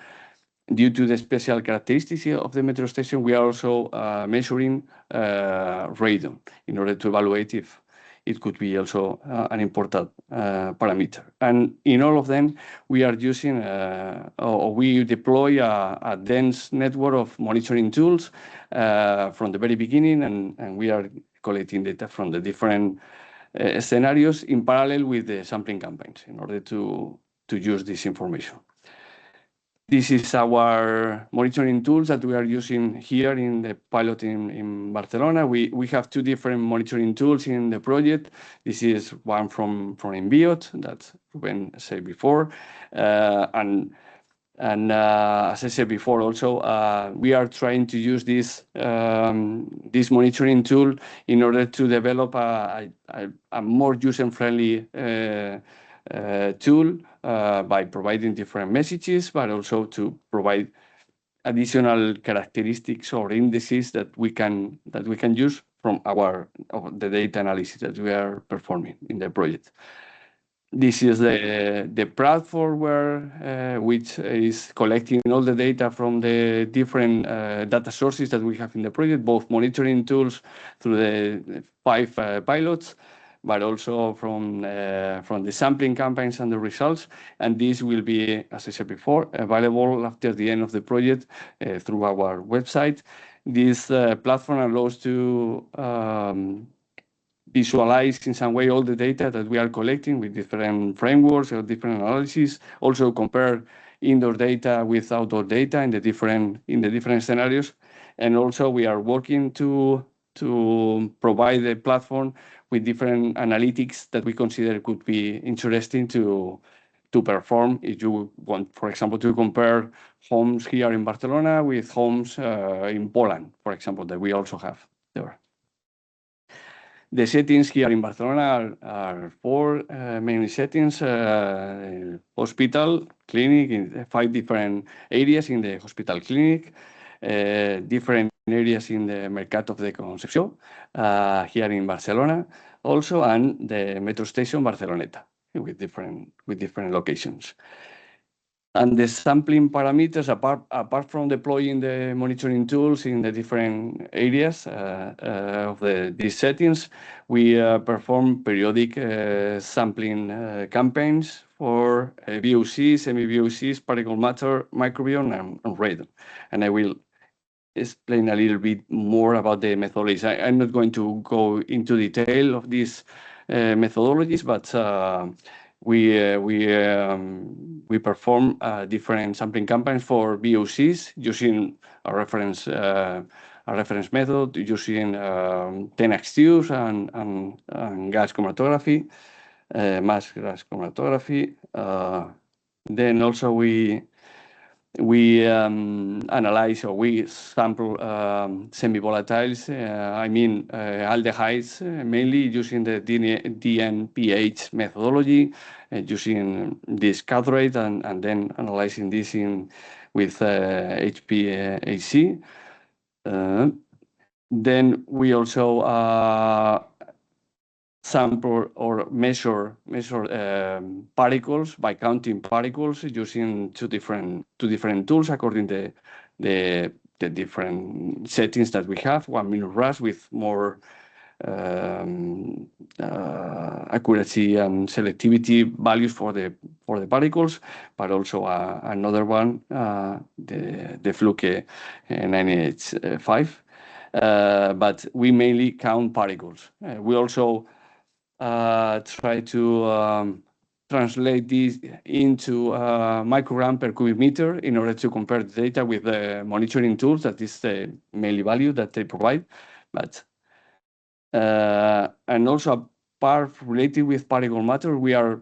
due to the special characteristics of the metro station, we are also measuring radon in order to evaluate if it could be also an important parameter. And in all of them, we are using or we deploy a dense network of monitoring tools from the very beginning, and we are collecting data from the different scenarios in parallel with the sampling campaigns in order to use this information. This is our monitoring tools that we are using here in the pilot in Barcelona. We have 2 different monitoring tools in the project. This is one from Inbiot that Ruben said before, and as I said before, also we are trying to use this monitoring tool in order to develop a more user-friendly tool by providing different messages, but also to provide additional characteristics or indices that we can use from the data analysis that we are performing in the project. This is the platform which is collecting all the data from the different data sources that we have in the project, both monitoring tools through the 5 pilots, but also from the sampling campaigns and the results. And this will be, as I said before, available after the end of the project through our website. This platform allows to visualize in some way all the data that we are collecting with different frameworks or different analyses. Also compare indoor data with outdoor data in the different scenarios. And also we are working to provide a platform with different analytics that we consider could be interesting to perform if you want, for example, to compare homes here in Barcelona with homes in Poland, for example, that we also have there. The settings here in Barcelona are 4 main settings: hospital, clinic, in 5 different areas in the hospital clinic, different areas in the Mercat de Concepción here in Barcelona also, and the metro station Barceloneta with different locations. And the sampling parameters, apart from deploying the monitoring tools in the different areas of these settings, we perform periodic sampling campaigns for VOCs, semi-VOCs, particle matter, microbiome, and radon. And I will explain a little bit more about the methodologies. I'm not going to go into detail of these methodologies, but we perform different sampling campaigns for VOCs using a reference method, using 10x tubes and gas chromatography, mass gas chromatography. Then also we analyze or we sample semi-volatiles, aldehydes, mainly using the DNPH methodology, using this cut rate and then analyzing this with HPAC. Then we also sample or measure particles by counting particles using two different tools according to the different settings that we have. 1-minute RAS with more accuracy and selectivity values for the particles, but also another one, the Fluke 985. But we mainly count particles. We also try to translate this into microgram per cubic meter in order to compare the data with the monitoring tools. That is the mainly value that they provide. But and also a part related with particle matter, we are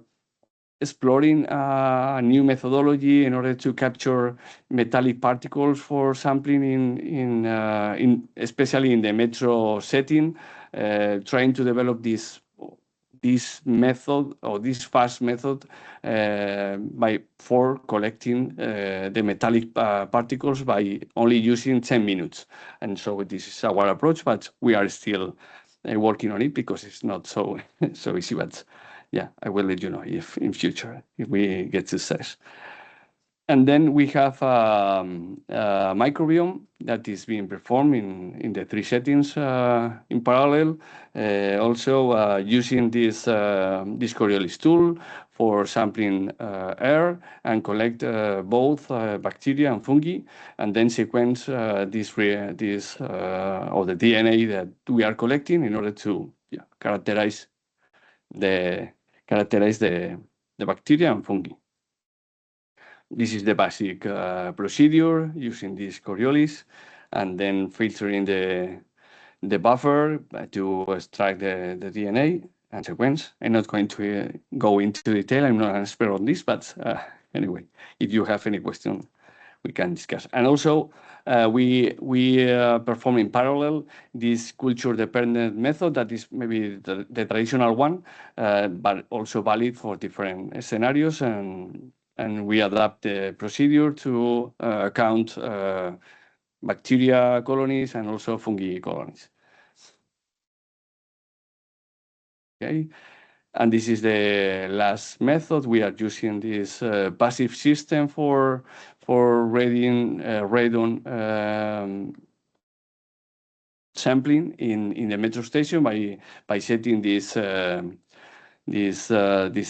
exploring a new methodology in order to capture metallic particles for sampling in especially in the metro setting, trying to develop this method or this fast method for collecting the metallic particles by only using 10 minutes. And so this is our approach, but we are still working on it because it's not so easy. But yeah, I will let you know if in future if we get success. And then we have microbiome that is being performed in the 3 settings in parallel. Also using this Coriolis tool for sampling air and collect both bacteria and fungi, and then sequence this or the DNA that we are collecting in order to characterize the bacteria and fungi. This is the basic procedure using this Coriolis, and then filtering the buffer to extract the DNA and sequence. I'm not going to go into detail. I'm not an expert on this, but anyway, if you have any question, we can discuss. And also, we perform in parallel this culture-dependent method that is maybe the traditional one, but also valid for different scenarios. And we adapt the procedure to count bacteria colonies and also fungi colonies. Okay, and this is the last method. We are using this passive system for sampling in the metro station by setting these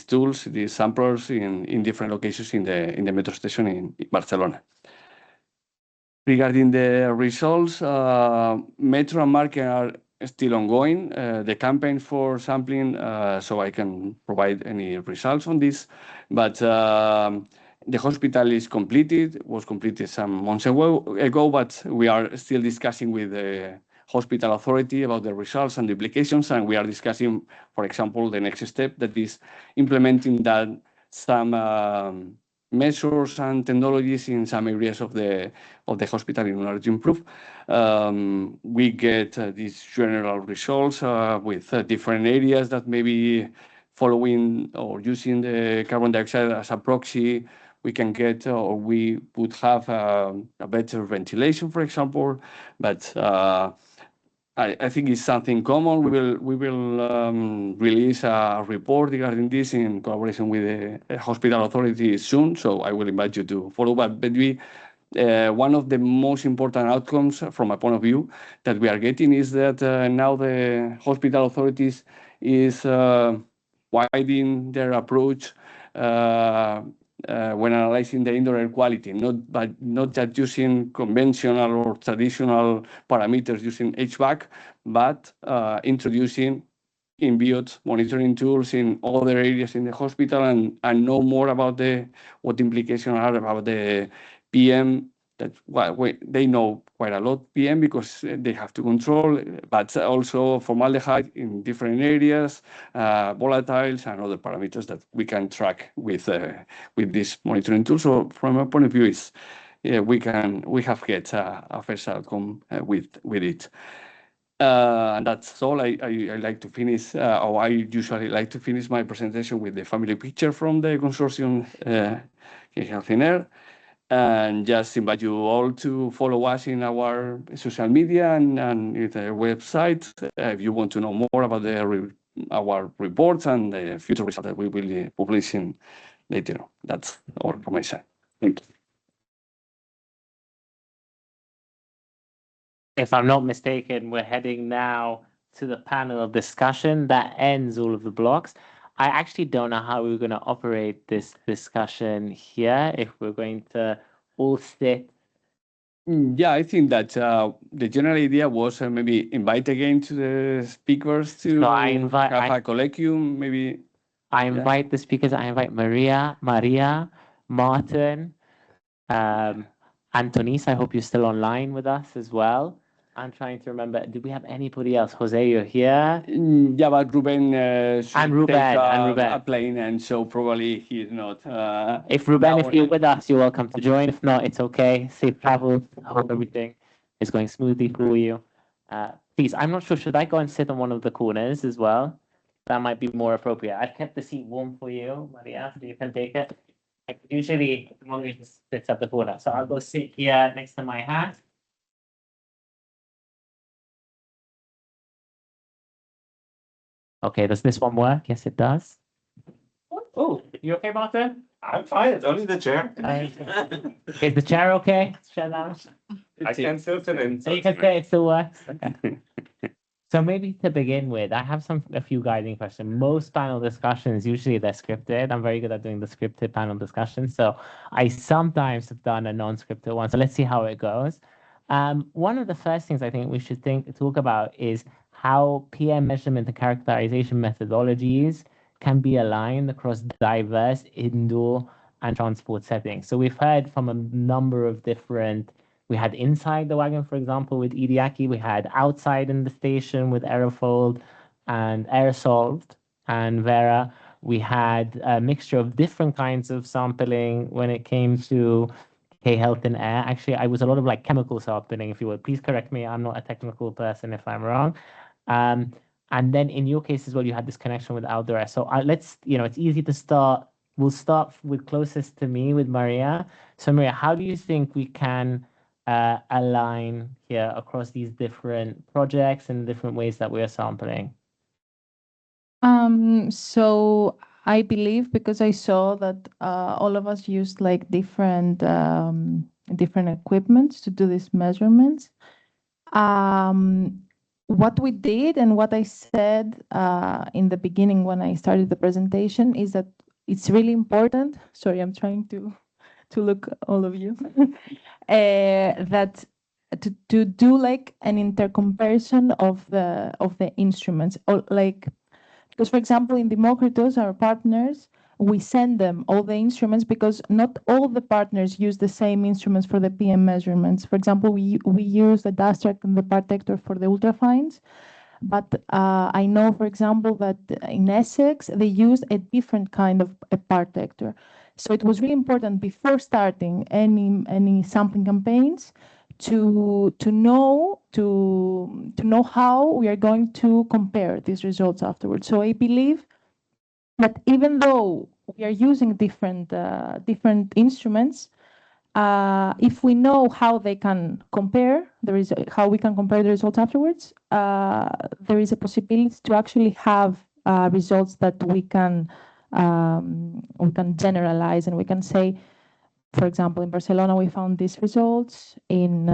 tools, these samplers in different locations in the metro station in Barcelona. Regarding the results, Metro and Market are still ongoing. The campaign for sampling, so I can provide any results on this, but the hospital is completed, was completed some months ago, but we are still discussing with the hospital authority about the results and the implications, and we are discussing, for example, the next step that is implementing that some measures and technologies in some areas of the hospital in order to improve. We get these general results with different areas that maybe following or using the carbon dioxide as a proxy, we can get or we would have a better ventilation, for example. But I think it's something common. We will release a report regarding this in collaboration with the hospital authority soon. So I will invite you to follow. But one of the most important outcomes from my point of view that we are getting is that now the hospital authorities is widening their approach when analyzing the indoor air quality, not just using conventional or traditional parameters using HVAC, but introducing in-vivo monitoring tools in other areas in the hospital and know more about what the implications are about the PM. That they know quite a lot PM because they have to control, but also formaldehyde in different areas, volatiles and other parameters that we can track with this monitoring tool. So from my point of view, is we have get a first outcome with it. And that's all. I like to finish, or I usually like to finish my presentation with the family picture from the consortium Health in Air. And just invite you all to follow us in our social media and the website if you want to know more about our reports and the future results that we will be publishing later. That's all from my side. Thank you. If I'm not mistaken, we're heading now to the panel of discussion that ends all of the blocks. I actually don't know how we're going to operate this discussion here, if we're going to all sit. Yeah, I think that the general idea was maybe invite again to the speakers to have a colloquium, maybe. I invite the speakers, I invite Maria, Martin, Antonis, I hope you're still online with us as well. I'm trying to remember, do we have anybody else? Jose, you're here? Yeah, but Ruben should take a plane, and so probably he's not. If Ruben, if you're with us, you're welcome to join. If not, it's okay. Safe travels. I hope everything is going smoothly for you. Please, I'm not sure, should I go and sit on one of the corners as well? That might be more appropriate. I've kept the seat warm for you, Maria, so you can take it. Usually, the moderator sits at the corner. So I'll go sit here next to my hat. Okay, does this one work? Yes, it does. Oh, you okay, Martin? I'm fine. It's only the chair. Is the chair okay? Shut down. I can tilt it in. So you can say it still works. Okay. So maybe to begin with, I have a few guiding questions. Most panel discussions, usually they're scripted. I'm very good at doing the scripted panel discussions. So I sometimes have done a non-scripted one. So let's see how it goes. One of the first things I think we should talk about is how PM measurement and characterization methodologies can be aligned across diverse indoor and transport settings. So we've heard from a number of different. We had inside the wagon, for example, with EDIACI. We had outside in the station with Aerofold and Aerosolved and Vera. We had a mixture of different kinds of sampling when it came to Health in Air. Actually, I was a lot of like chemical sampling, if you would. Please correct me. I'm not a technical person if I'm wrong. And then in your case as well, you had this connection with outdoor air. So let's, it's easy to start. We'll start with closest to me with Maria. So Maria, how do you think we can align here across these different projects and different ways that we are sampling? So I believe, because I saw that all of us used like different equipments to do these measurements. what we did and what I said in the beginning when I started the presentation is that it's really important. Sorry, I'm trying to look all of you. That to do like an intercomparison of the instruments, or like, because for example in Democritus, our partners, we send them all the instruments because not all the partners use the same instruments for the PM measurements. For example, we use the dust track and the part detector for the ultrafines, but I know, for example, that in Essex they used a different kind of a part detector. So it was really important before starting any sampling campaigns to know how we are going to compare these results afterwards. So I believe that even though we are using different instruments, if we know how they can compare, how we can compare the results afterwards, there is a possibility to actually have results that we can generalize, and we can say, for example, in Barcelona we found these results, in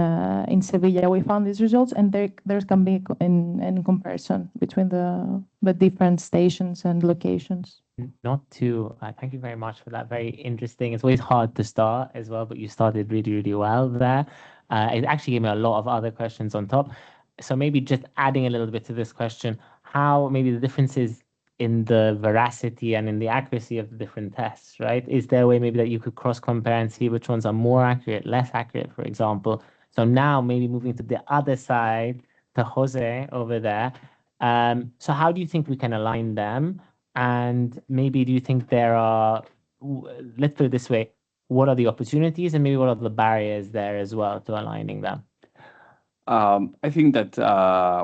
Sevilla we found these results, and there can be in comparison between the different stations and locations. Thank you very much for that. Very interesting. It's always hard to start as well, but you started really, really well there. It actually gave me a lot of other questions on top. So maybe just adding a little bit to this question, how maybe the differences in the veracity and in the accuracy of the different tests, right? Is there a way maybe that you could cross-compare and see which ones are more accurate, less accurate, for example? So now maybe moving to the other side, to Jose over there. So how do you think we can align them? And maybe do you think there are, let's put it this way, what are the opportunities and maybe what are the barriers there as well to aligning them? I think that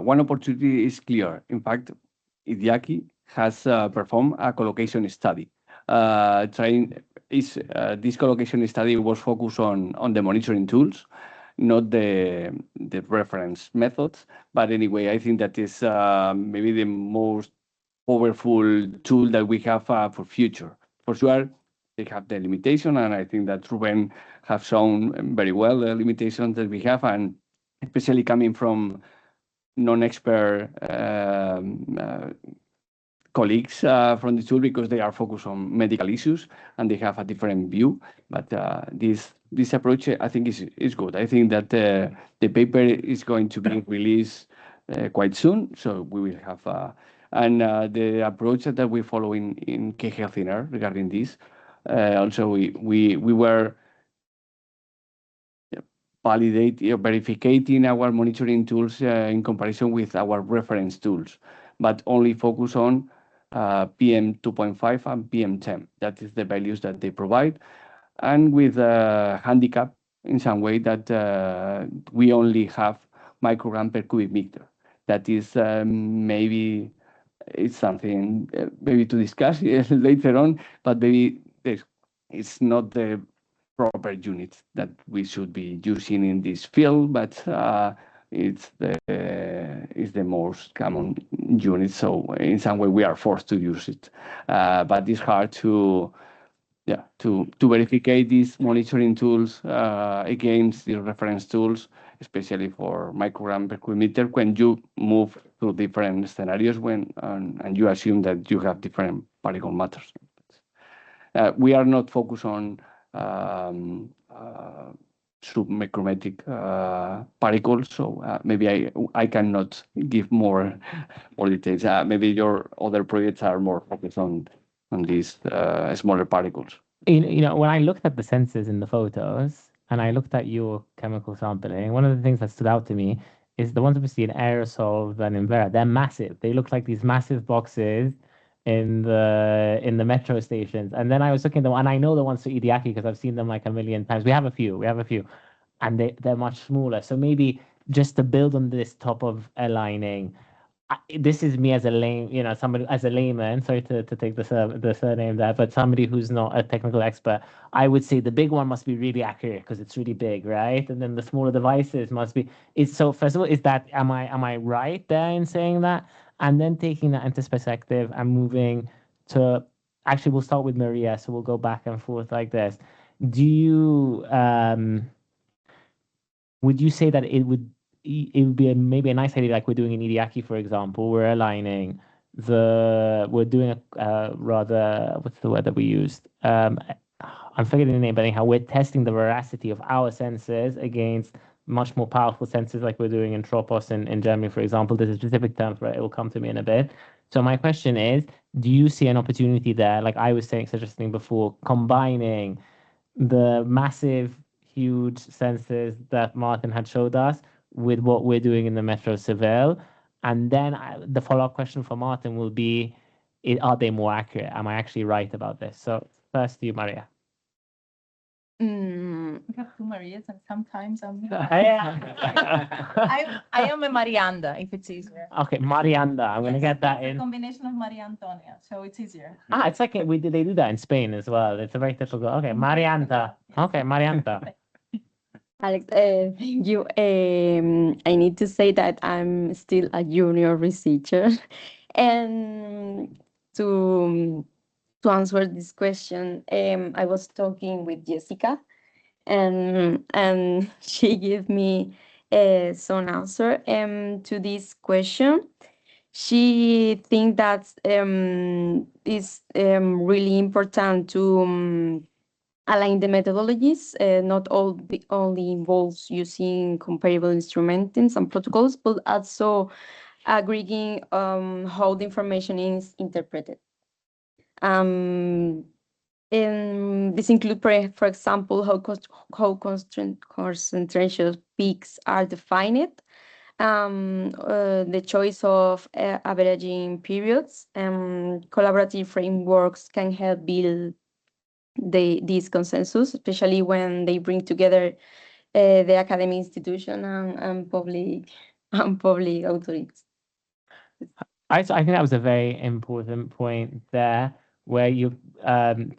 one opportunity is clear. In fact, IDIAC has performed a collocation study. This collocation study was focused on the monitoring tools, not the reference methods. But anyway, I think that is maybe the most powerful tool that we have for future. For sure, they have the limitation, and I think that Ruben have shown very well the limitations that we have, and especially coming from non-expert colleagues from the tool, because they are focused on medical issues and they have a different view. But this approach, I think, is good. I think that the paper is going to be released quite soon, so we will have and the approach that we follow in K-Health regarding this. Also, we were verificating our monitoring tools in comparison with our reference tools, but only focus on PM 2.5 and PM 10. That is the values that they provide, and with a handicap in some way that we only have microgram per cubic meter. That is maybe it's something maybe to discuss later on, but maybe it's not the proper unit that we should be using in this field, but it's the most common unit. So in some way we are forced to use it, but it's hard to verify these monitoring tools against the reference tools, especially for microgram per cubic meter, when you move to different scenarios and you assume that you have different particle matters. We are not focused on submicrometric particles, so maybe I cannot give more details. Maybe your other projects are more focused on these smaller particles. When I looked at the sensors in the photos and I looked at your chemical sampling, one of the things that stood out to me is the ones we see in aerosols and in Vera. They're massive. They look like these massive boxes in the metro stations. And then I was looking at them, and I know the ones for IDIAC because I've seen them like a million times. We have a few, and they're much smaller. So maybe just to build on this top of aligning, this is me as a somebody as a layman. Sorry to take the surname there, but somebody who's not a technical expert. I would say the big one must be really accurate because it's really big, right? And then the smaller devices must be. So first of all, am I right there in saying that? And then taking that into perspective and moving to, actually, we'll start with Maria, so we'll go back and forth like this. Do you would you say that it would it would be maybe a nice idea, like we're doing in IDEAC, for example. We're aligning we're doing a rather, what's the word that we used? I'm forgetting the name, but anyhow, we're testing the veracity of our sensors against much more powerful sensors like we're doing in Tropos in Germany, for example. There's a specific term for it. It will come to me in a bit. So my question is, do you see an opportunity there, like I was suggesting before, combining the massive, huge sensors that Martin had showed us with what we're doing in the Metro Seville? And then the follow-up question for Martin will be, are they more accurate? Am I actually right about this? So first to you, Maria. We have two Marias, and sometimes I am a Marianda, if it's easier. Okay, Marianda. I'm going to get that in. Combination of Maria Antonia, so it's easier. It's like they do that in Spain as well. It's a very typical. Okay, Marianta. Okay, Marianta. Alex, thank you. I need to say that I'm still a junior researcher, and to answer this question, I was talking with Jessica, and she gave me some answer to this question. She think that it's really important to align the methodologies. Not only involves using comparable instruments and protocols, but also agreeing how the information is interpreted. And this includes, for example, how concentration peaks are defined, the choice of averaging periods, collaborative frameworks can help build these consensus, especially when they bring together the academic institution and public authorities. I think that was a very important point there, where you're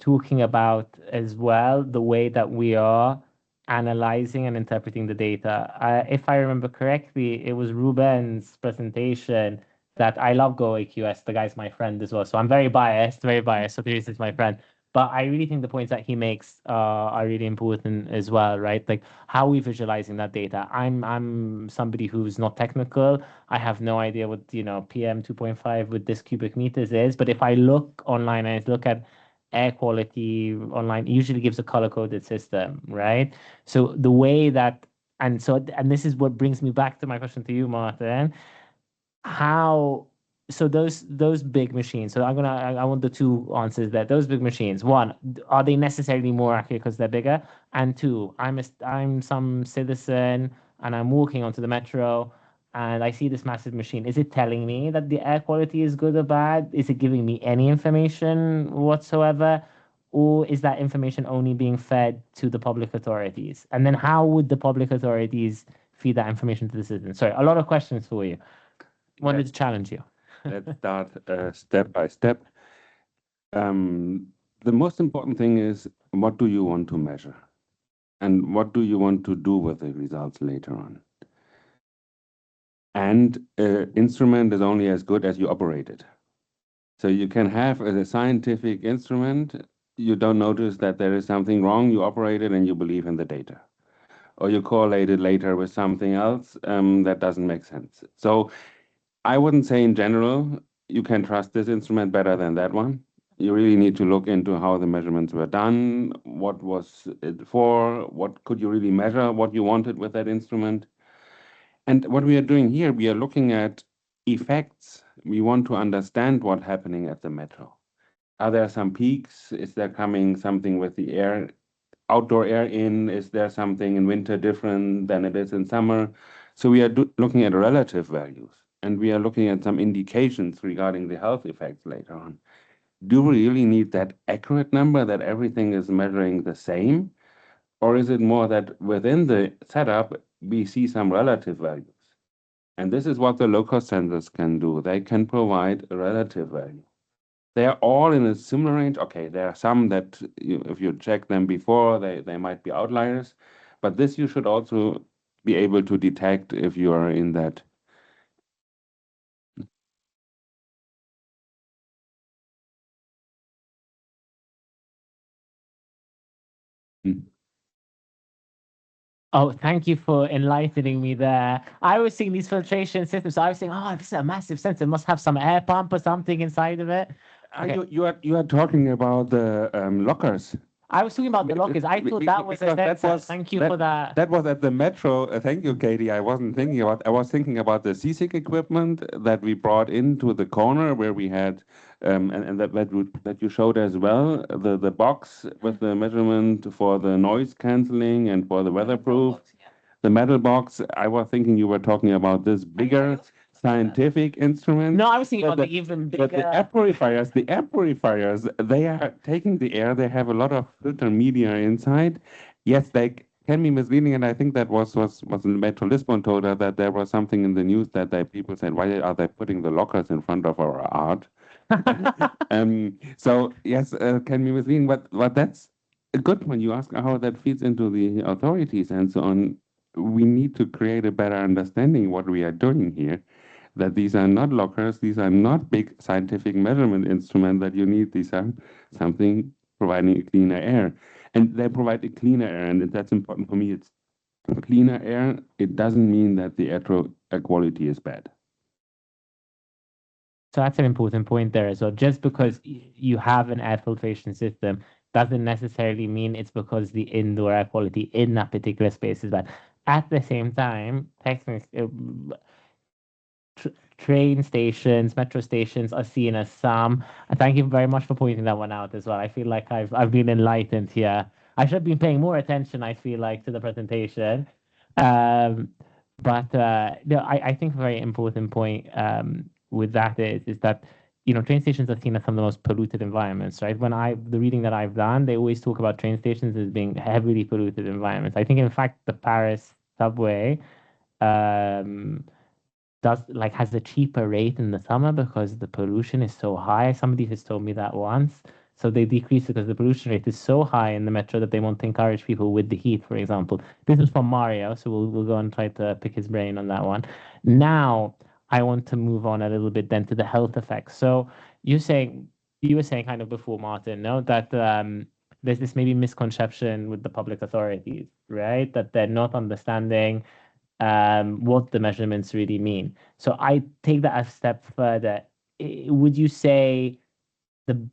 talking about as well the way that we are analyzing and interpreting the data. If I remember correctly, it was Ruben's presentation that I love GoAQS. The guy's my friend as well, so I'm very biased. So this is my friend. But I really think the points that he makes are really important as well, right? Like, how are we visualizing that data? I'm somebody who's not technical. I have no idea what PM 2.5 with this cubic meters is. But if I look online and I look at air quality online, it usually gives a color-coded system, right? So the way that, and this is what brings me back to my question to you, Martin. So those big machines. So I want the two answers there. Those big machines. One, are they necessarily more accurate because they're bigger? And two, I'm some citizen and I'm walking onto the metro and I see this massive machine. Is it telling me that the air quality is good or bad? Is it giving me any information whatsoever? Or is that information only being fed to the public authorities? And then how would the public authorities feed that information to the citizens? Sorry, a lot of questions for you. Wanted to challenge you. Let's start step by step. The most important thing is, what do you want to measure? And what do you want to do with the results later on? And instrument is only as good as you operate it. So you can have a scientific instrument, you don't notice that there is something wrong, you operate it and you believe in the data. Or you correlate it later with something else that doesn't make sense. So I wouldn't say in general, you can trust this instrument better than that one. You really need to look into how the measurements were done, what was it for, what could you really measure, what you wanted with that instrument. And what we are doing here, we are looking at effects. We want to understand what's happening at the metro. Are there some peaks? Is there coming something with the air, outdoor air in? Is there something in winter different than it is in summer? So we are looking at relative values. And we are looking at some indications regarding the health effects later on. Do we really need that accurate number that everything is measuring the same? Or is it more that within the setup, we see some relative values? And this is what the low-cost sensors can do. They can provide a relative value. They are all in a similar range. Okay, there are some that, if you check them before, they might be outliers. But this you should also be able to detect if you are in that. Oh, thank you for enlightening me there. I was seeing these filtration systems. So I was saying, oh, this is a massive sensor. It must have some air pump or something inside of it. Okay. You are talking about the lockers. I was talking about the lockers. I thought that was a sensor. Thank you for that. That was at the metro. Thank you, Katie. I wasn't thinking about. I was thinking about the seasick equipment that we brought into the corner where we had, and that you showed as well. The box with the measurement for the noise cancelling and for the weatherproof. The metal box. I was thinking you were talking about this bigger scientific instrument. No, I was thinking about the even bigger. But the air purifiers, they are taking the air. They have a lot of filter media inside. Yes, they can be misleading, and I think that was in Metro Lisbon told her that there was something in the news that people said, why are they putting the lockers in front of our art? So yes, can be misleading, but that's good when you ask how that feeds into the authorities and so on. We need to create a better understanding what we are doing here. That these are not lockers, these are not big scientific measurement instruments that you need. These are something providing a cleaner air. And they provide a cleaner air, and that's important for me. It's cleaner air. It doesn't mean that the air quality is bad. So that's an important point there as well. Just because you have an air filtration system doesn't necessarily mean it's because the indoor air quality in that particular space is bad. At the same time, train stations, metro stations are seen as some. And thank you very much for pointing that one out as well. I feel like I've been enlightened here. I should have been paying more attention, I feel like, to the presentation. But no, I think a very important point with that is that train stations are seen as some of the most polluted environments, right? The reading that I've done, they always talk about train stations as being heavily polluted environments. I think, in fact, the Paris subway has a cheaper rate in the summer because the pollution is so high. Somebody has told me that once. So they decrease it because the pollution rate is so high in the metro that they want to encourage people with the heat, for example. This is from Mario, so we'll go and try to pick his brain on that one. Now, I want to move on a little bit then to the health effects. So you were saying kind of before, Martin, no, that there's this maybe misconception with the public authorities, right? That they're not understanding what the measurements really mean. So I take that a step further. Would you say the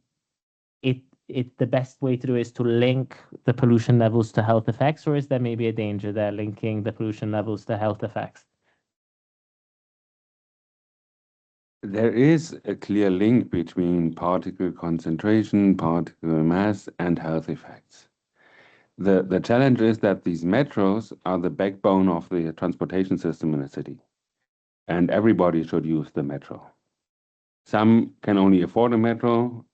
best way to do is to link the pollution levels to health effects, or is there maybe a danger there linking the pollution levels to health effects? There is a clear link between particle concentration, particle mass, and health effects. The challenge is that these metros are the backbone of the transportation system in a city, and everybody should use the metro. Some can only afford a metro,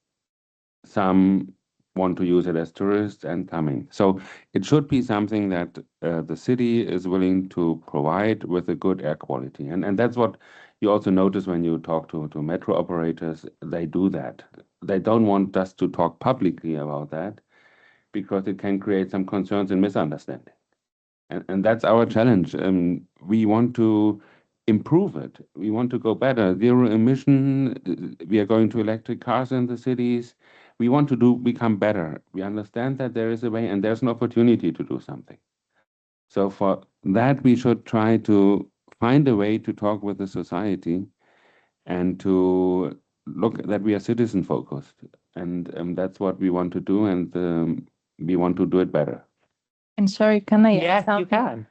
some want to use it as tourists and coming. So it should be something that the city is willing to provide with a good air quality. And that's what you also notice when you talk to metro operators. They do that. They don't want us to talk publicly about that because it can create some concerns and misunderstanding. And that's our challenge. We want to improve it. We want to go better. Zero emission. We are going to electric cars in the cities. We want to become better. We understand that there is a way and there's an opportunity to do something. So for that, we should try to find a way to talk with the society and to look that we are citizen focused. And that's what we want to do. And we want to do it better. And sorry, can I add Yes, you something? can.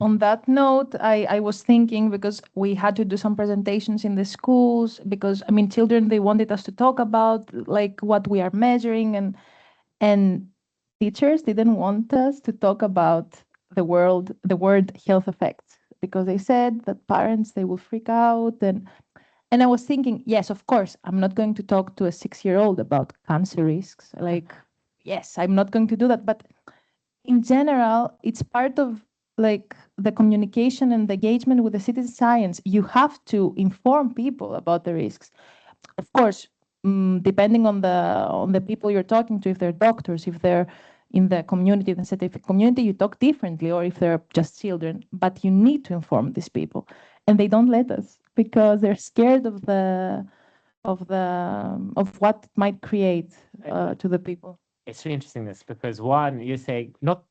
On that note, I was thinking, because we had to do some presentations in the schools, because children, they wanted us to talk about like what we are measuring, and teachers didn't want us to talk about the word health effects, because they said that parents, they will freak out. And I was thinking, yes, of course, I'm not going to talk to a 6-year-old about cancer risks. Like, yes, I'm not going to do that. But in general, it's part of like the communication and the engagement with the citizen science. You have to inform people about the risks. Of course, depending on the people you're talking to, if they're doctors, if they're in the community, the scientific community, you talk differently, or if they're just children. But you need to inform these people, and they don't let us because they're scared of what it might create to the people. It's really interesting this because one, you say not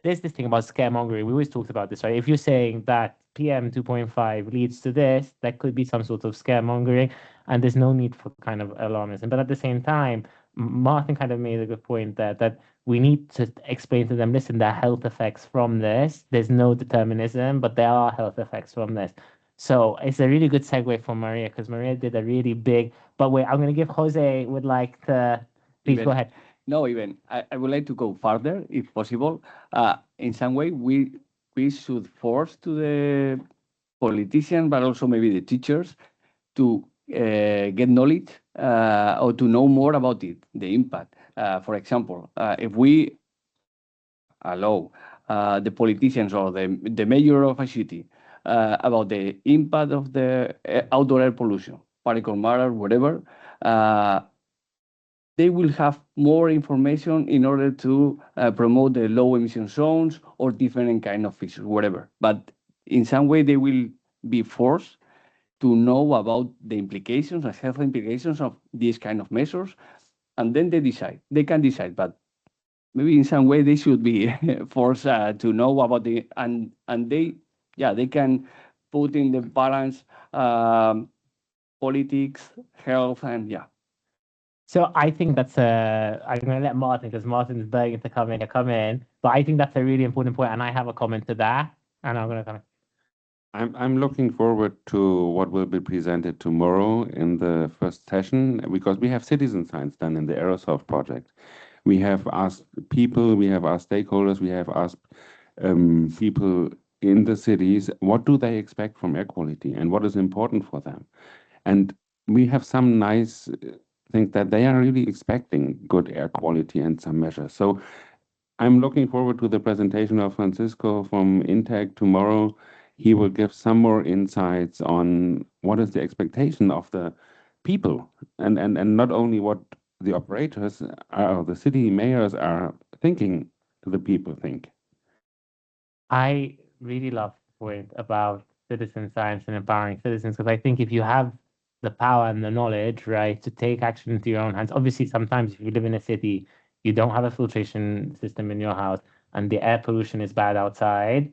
there's this thing about scaremongering. We always talked about this, right? If you're saying that PM 2.5 leads to this, that could be some sort of scaremongering, and there's no need for kind of alarmism. But at the same time, Martin kind of made a good point there that we need to explain to them, listen, there are health effects from this. There's no determinism, but there are health effects from this. So it's a really good segue for Maria, because Maria did a really big, but wait, I'm going to give Jose would like to, please go ahead. No, even I would like to go further, if possible. In some way, we should force to the politicians, but also maybe the teachers, to get knowledge or to know more about it, the impact. For example, if we allow the politicians or the mayor of a city about the impact of the outdoor air pollution, particle matter, whatever, they will have more information in order to promote the low emission zones or different kind of features, whatever. But in some way, they will be forced to know about the implications, the health implications of these kind of measures, and then they can decide, but maybe in some way they should be forced to know about and they can put in the balance politics, health, and So I think that's I'm going to let Martin, because Martin's begging to come in. But I think that's a really important point, and I have a comment to that, and I'm going to come in. I'm looking forward to what will be presented tomorrow in the first session, because we have citizen science done in the Aerosoft project. We have asked people, we have asked stakeholders, we have asked people in the cities, what do they expect from air quality and what is important for them? And we have some nice things that they are really expecting good air quality and some measures. So I'm looking forward to the presentation of Francisco from Intec tomorrow. He will give some more insights on what is the expectation of the people and not only what the operators or the city mayors are thinking the people think. I really love the point about citizen science and empowering citizens, because I think if you have the power and the knowledge, right, to take action into your own hands, obviously sometimes if you live in a city, you don't have a filtration system in your house and the air pollution is bad outside,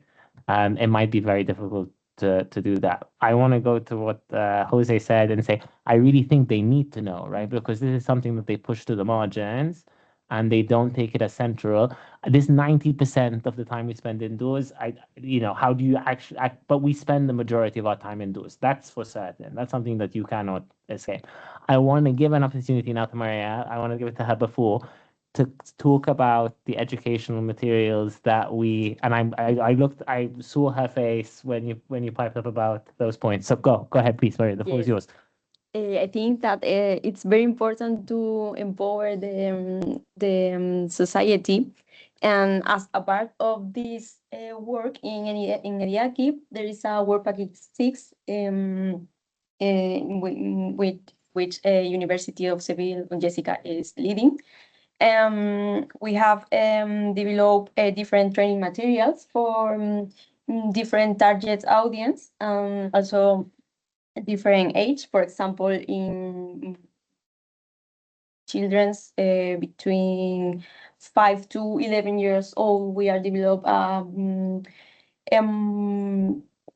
it might be very difficult to do that. I want to go to what Jose said and say, I really think they need to know, right, because this is something that they push to the margins and they don't take it as central. This 90% of the time we spend indoors, how do you actually act? But we spend the majority of our time indoors. That's for certain. That's something that you cannot escape. I want to give an opportunity now to Maria. I want to give it to her before to talk about the educational materials that we, and I saw her face when you piped up about those points. So go ahead, please, Maria, the floor is yours. I think that it's very important to empower the society, and as a part of this work in EDIAL, there is a work package 6 which University of Seville Jessica is leading. We have developed different training materials for different target audience, also different age. For example, in children's between 5 to 11 years old, we are develop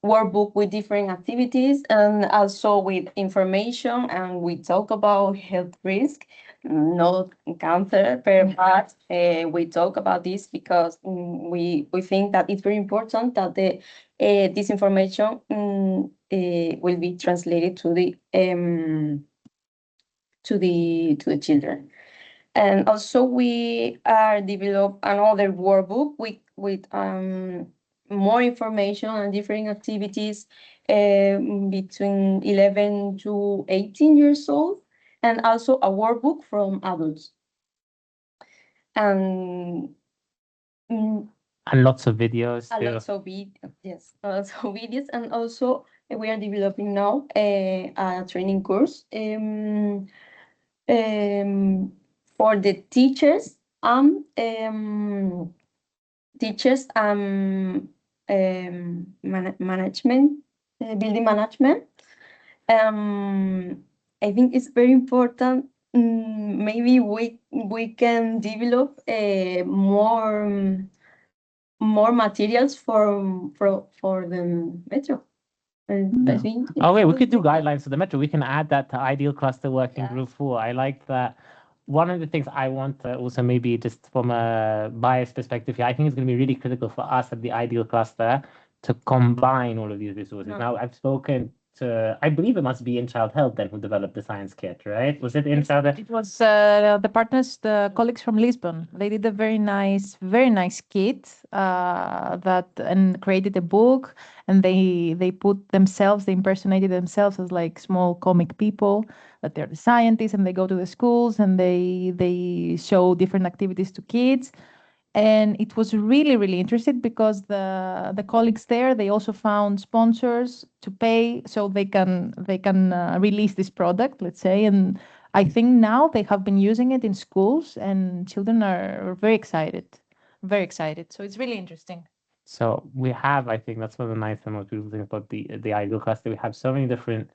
workbook with different activities and also with information, and we talk about health risk, not cancer, but we talk about this because we think that it's very important that this information will be translated to the children. And also we are develop another workbook with more information and different activities between 11 to 18 years old, and also a workbook from adults. And lots of videos. Lots of videos, and also we are developing now a training course for the teachers and management, building management. I think it's very important. Maybe we can develop more more materials for the metro. And I think Oh wait, we could do guidelines for the metro. We can add that to Ideal Cluster Working Group 4. I like that. One of the things I want to also maybe just from a bias perspective here, I think it's going to be really critical for us at the Ideal Cluster to combine all of these resources. Now, I've spoken to, I believe it must be In Child Health then who developed the science kit, right? Was it In Child Health? It was the partners, the colleagues from Lisbon. They did a very nice kit that and created a book, and they put themselves, they impersonated themselves as like small comic people, that they're the scientists, and they go to the schools and they show different activities to kids. And it was really interesting because the colleagues there, they also found sponsors to pay so they can release this product, let's say. And I think now they have been using it in schools, and children are very excited. So it's really interesting. So we have, I think that's one of the nice and most beautiful things about the Ideal Cluster. We have so many different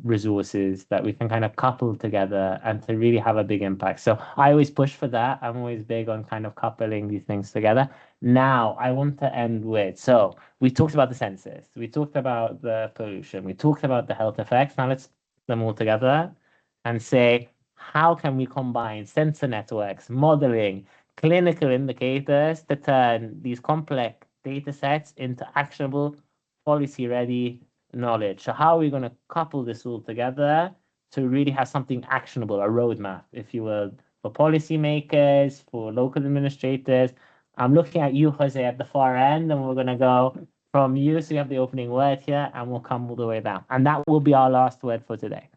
resources that we can kind of couple together and to really have a big impact. So I always push for that. I'm always big on kind of coupling these things together. Now I want to end with, so we talked about the census, we talked about the pollution, we talked about the health effects. Now let's put them all together and say, how can we combine sensor networks, modeling, clinical indicators to turn these complex data sets into actionable, policy-ready knowledge? So how are we going to couple this all together to really have something actionable, a roadmap, if you will, for policymakers, for local administrators? I'm looking at you, Jose, at the far end, and we're going to go from you, so you have the opening word here, and we'll come all the way down. And that will be our last word for today.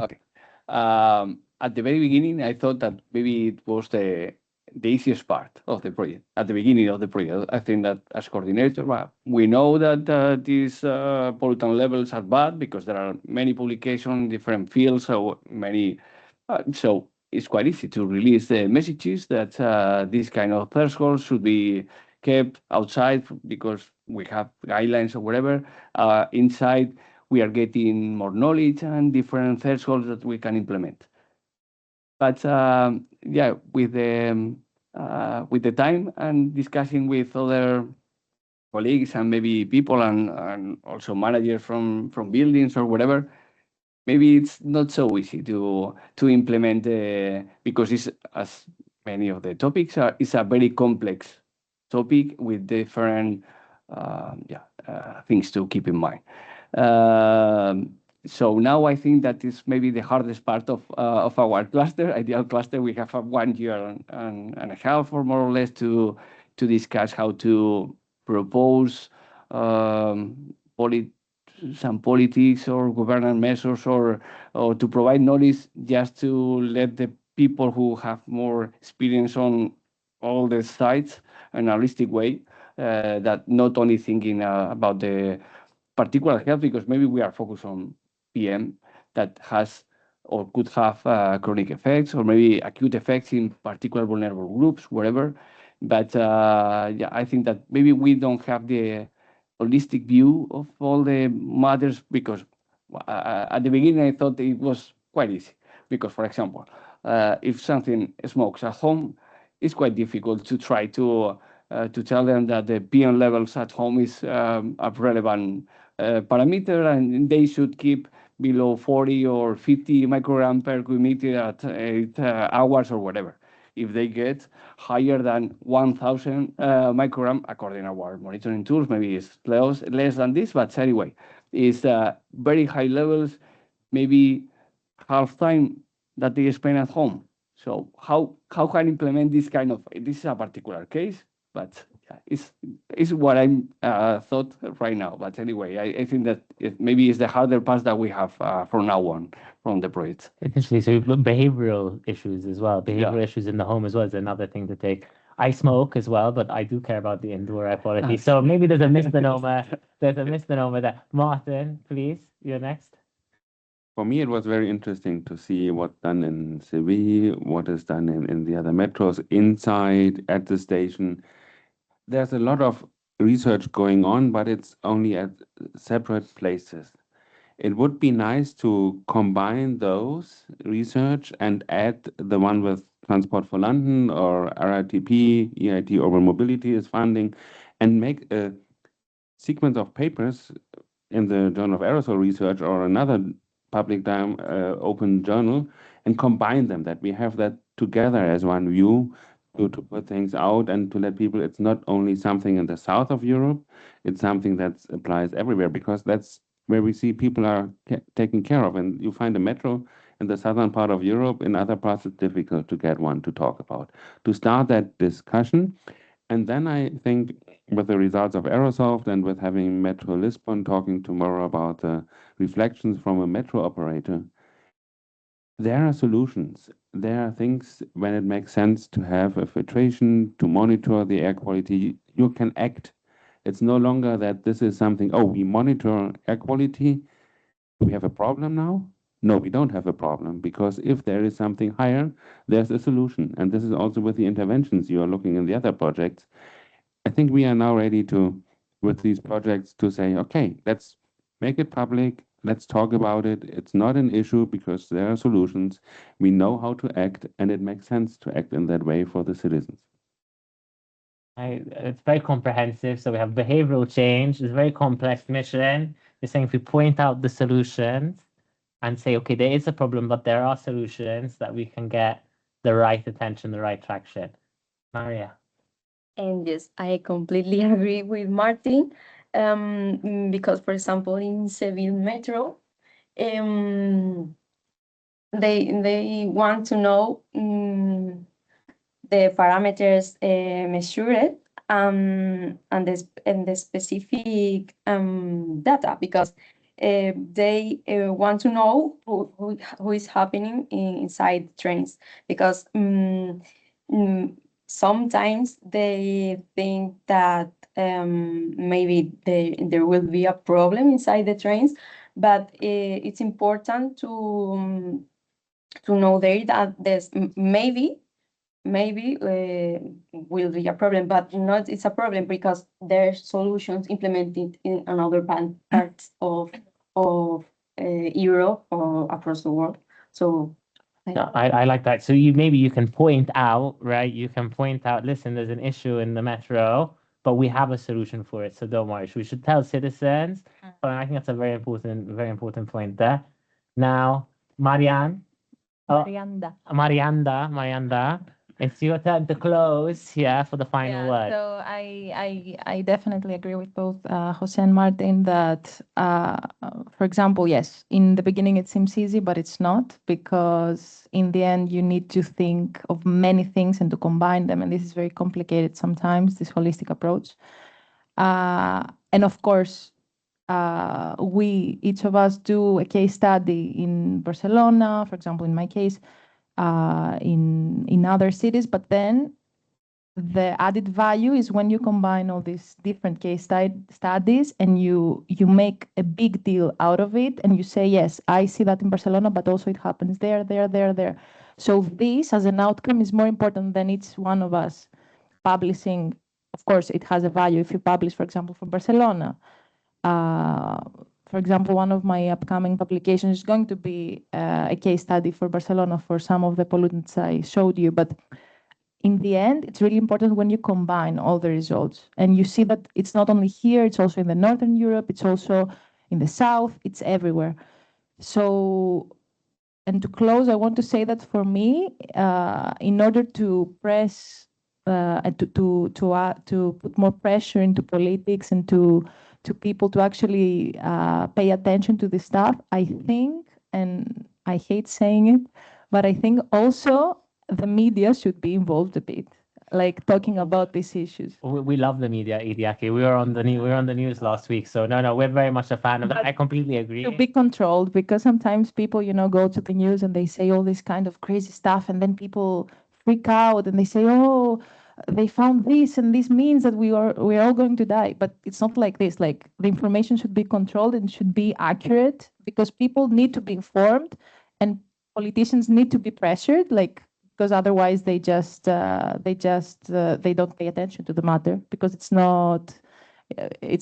Okay. At the very beginning, I thought that maybe it was the easiest part of the project. At the beginning of the project, I think that as coordinator, well, we know that these pollutant levels are bad because there are many publications in different fields, so many. So it's quite easy to release the messages that these kind of thresholds should be kept outside because we have guidelines or whatever. Inside, we are getting more knowledge and different thresholds that we can implement. But yeah, with the time and discussing with other colleagues and maybe people and also managers from buildings or whatever, maybe it's not so easy to implement because it's, as many of the topics are, it's a very complex topic with different things to keep in mind. So now I think that is maybe the hardest part of our cluster, Ideal Cluster. We have 1 year and a half or more or less to discuss how to propose some politics or governance measures or to provide knowledge just to let the people who have more experience on all the sites in a holistic way, that not only thinking about the particular health, because maybe we are focused on PM that has or could have chronic effects or maybe acute effects in particular vulnerable groups, whatever. But yeah, I think that maybe we don't have the holistic view of all the matters because at the beginning I thought it was quite easy because, for example, if something smokes at home, it's quite difficult to try to tell them that the PM levels at home is a relevant parameter and they should keep below 40 or 50 microgram per cubic meter at 8 hours or whatever. If they get higher than 1,000 microgram, according to our monitoring tools, maybe it's less than this, but anyway, it's very high levels, maybe half time that they spend at home. So how can I implement this kind of, this is a particular case, but yeah, it's what I'm thought right now. But anyway, I think that maybe it's the harder part that we have from now on from the project. Interesting. So behavioral issues as well. Behavioral issues in the home as well is another thing to take. I smoke as well, but I do care about the indoor air quality. So maybe there's a misnomer. There's a misnomer there. Martin, please, you're next. For me, it was very interesting to see what's done in Seville, what is done in the other metros, inside, at the station. There's a lot of research going on, but it's only at separate places. It would be nice to combine those research and add the one with Transport for London or RITP, EIT Urban Mobility is funding, and make a sequence of papers in the Journal of Aerosol Research or another public open journal and combine them, that we have that together as one view to put things out and to let people, it's not only something in the south of Europe, it's something that applies everywhere, because that's where we see people are taken care of. And you find a metro in the southern part of Europe, in other parts it's difficult to get one to talk about. To start that discussion, and then I think with the results of Aerosoft and with having Metro Lisbon talking tomorrow about the reflections from a metro operator, there are solutions. There are things when it makes sense to have a filtration, to monitor the air quality. You can act. It's no longer that this is something, oh, we monitor air quality. We have a problem now? No, we don't have a problem, because if there is something higher, there's a solution. And this is also with the interventions you are looking in the other projects. I think we are now ready to, with these projects, to say, okay, let's make it public. Let's talk about it. It's not an issue because there are solutions. We know how to act, and it makes sense to act in that way for the citizens. It's very comprehensive. So we have behavioral change. It's a very complex mission. You're saying if we point out the solutions and say, okay, there is a problem, but there are solutions, that we can get the right attention, the right traction. Maria. And yes, I completely agree with Martin, because, for example, in Seville Metro, they want to know the parameters measured, and the specific data, because they want to know who is happening inside trains, because sometimes they think that maybe there will be a problem inside the trains, but it's important to know there that there's maybe will be a problem, but not it's a problem because there's solutions implemented in another parts of Europe or across the world. So No, I like that. So maybe you can point out, right? You can point out, listen, there's an issue in the metro, but we have a solution for it. So don't worry. We should tell citizens. But I think that's a very important point there. Now, Marianne. Marianda. It's your turn to close here for the final word. So I definitely agree with both Jose and Martin that, for example, yes, in the beginning it seems easy, but it's not, because in the end you need to think of many things and to combine them, and this is very complicated sometimes, this holistic approach. And of course, each of us do a case study in Barcelona, for example, in my case, in other cities, but then the added value is when you combine all these different case studies and you make a big deal out of it, and you say, yes, I see that in Barcelona, but also it happens there. So this as an outcome is more important than each one of us publishing. Of course, it has a value if you publish, for example, for Barcelona. For example, one of my upcoming publications is going to be a case study for Barcelona for some of the pollutants I showed you. But in the end, it's really important when you combine all the results. And you see that it's not only here, it's also in the Northern Europe, it's also in the South, it's everywhere. So, and to close, I want to say that for me, in order to press and to put more pressure into politics and to people to actually pay attention to this stuff, I think, and I hate saying it, but I think also the media should be involved a bit, like talking about these issues. We love the media, Idiaki. We were on the news last week, so no, we're very much a fan of that. I completely agree. To be controlled, because sometimes people, go to the news and they say all this kind of crazy stuff, and then people freak out and they say, oh, they found this and this means that we're all going to die. But it's not like this. Like, the information should be controlled and should be accurate, because people need to be informed and politicians need to be pressured, because otherwise they don't pay attention to the matter, because it's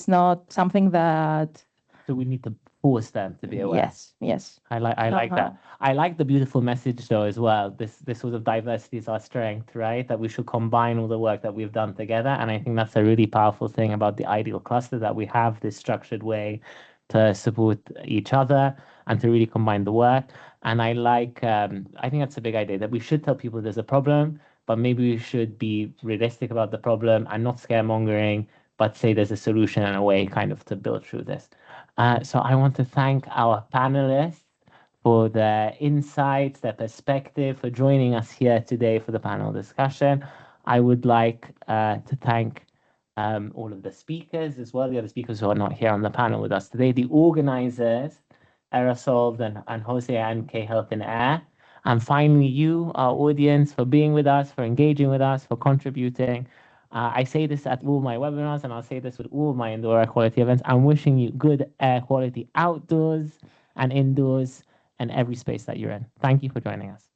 not something that. So we need to force them to be aware. Yes. I like that. I like the beautiful message though as well. This sort of diversity is our strength, right? That we should combine all the work that we've done together. And I think that's a really powerful thing about the ideal cluster, that we have this structured way to support each other and to really combine the work. And I think that's a big idea, that we should tell people there's a problem, but maybe we should be realistic about the problem and not scaremongering, but say there's a solution and a way kind of to build through this. So I want to thank our panelists for their insights, their perspective, for joining us here today for the panel discussion. I would like to thank all of the speakers as well, the other speakers who are not here on the panel with us today, the organizers, Aerosolved and Jose and K Health in Air. And finally, you, our audience, for being with us, for engaging with us, for contributing. I say this at all my webinars, and I'll say this with all my indoor air quality events. I'm wishing you good air quality outdoors and indoors and every space that you're in. Thank you for joining us.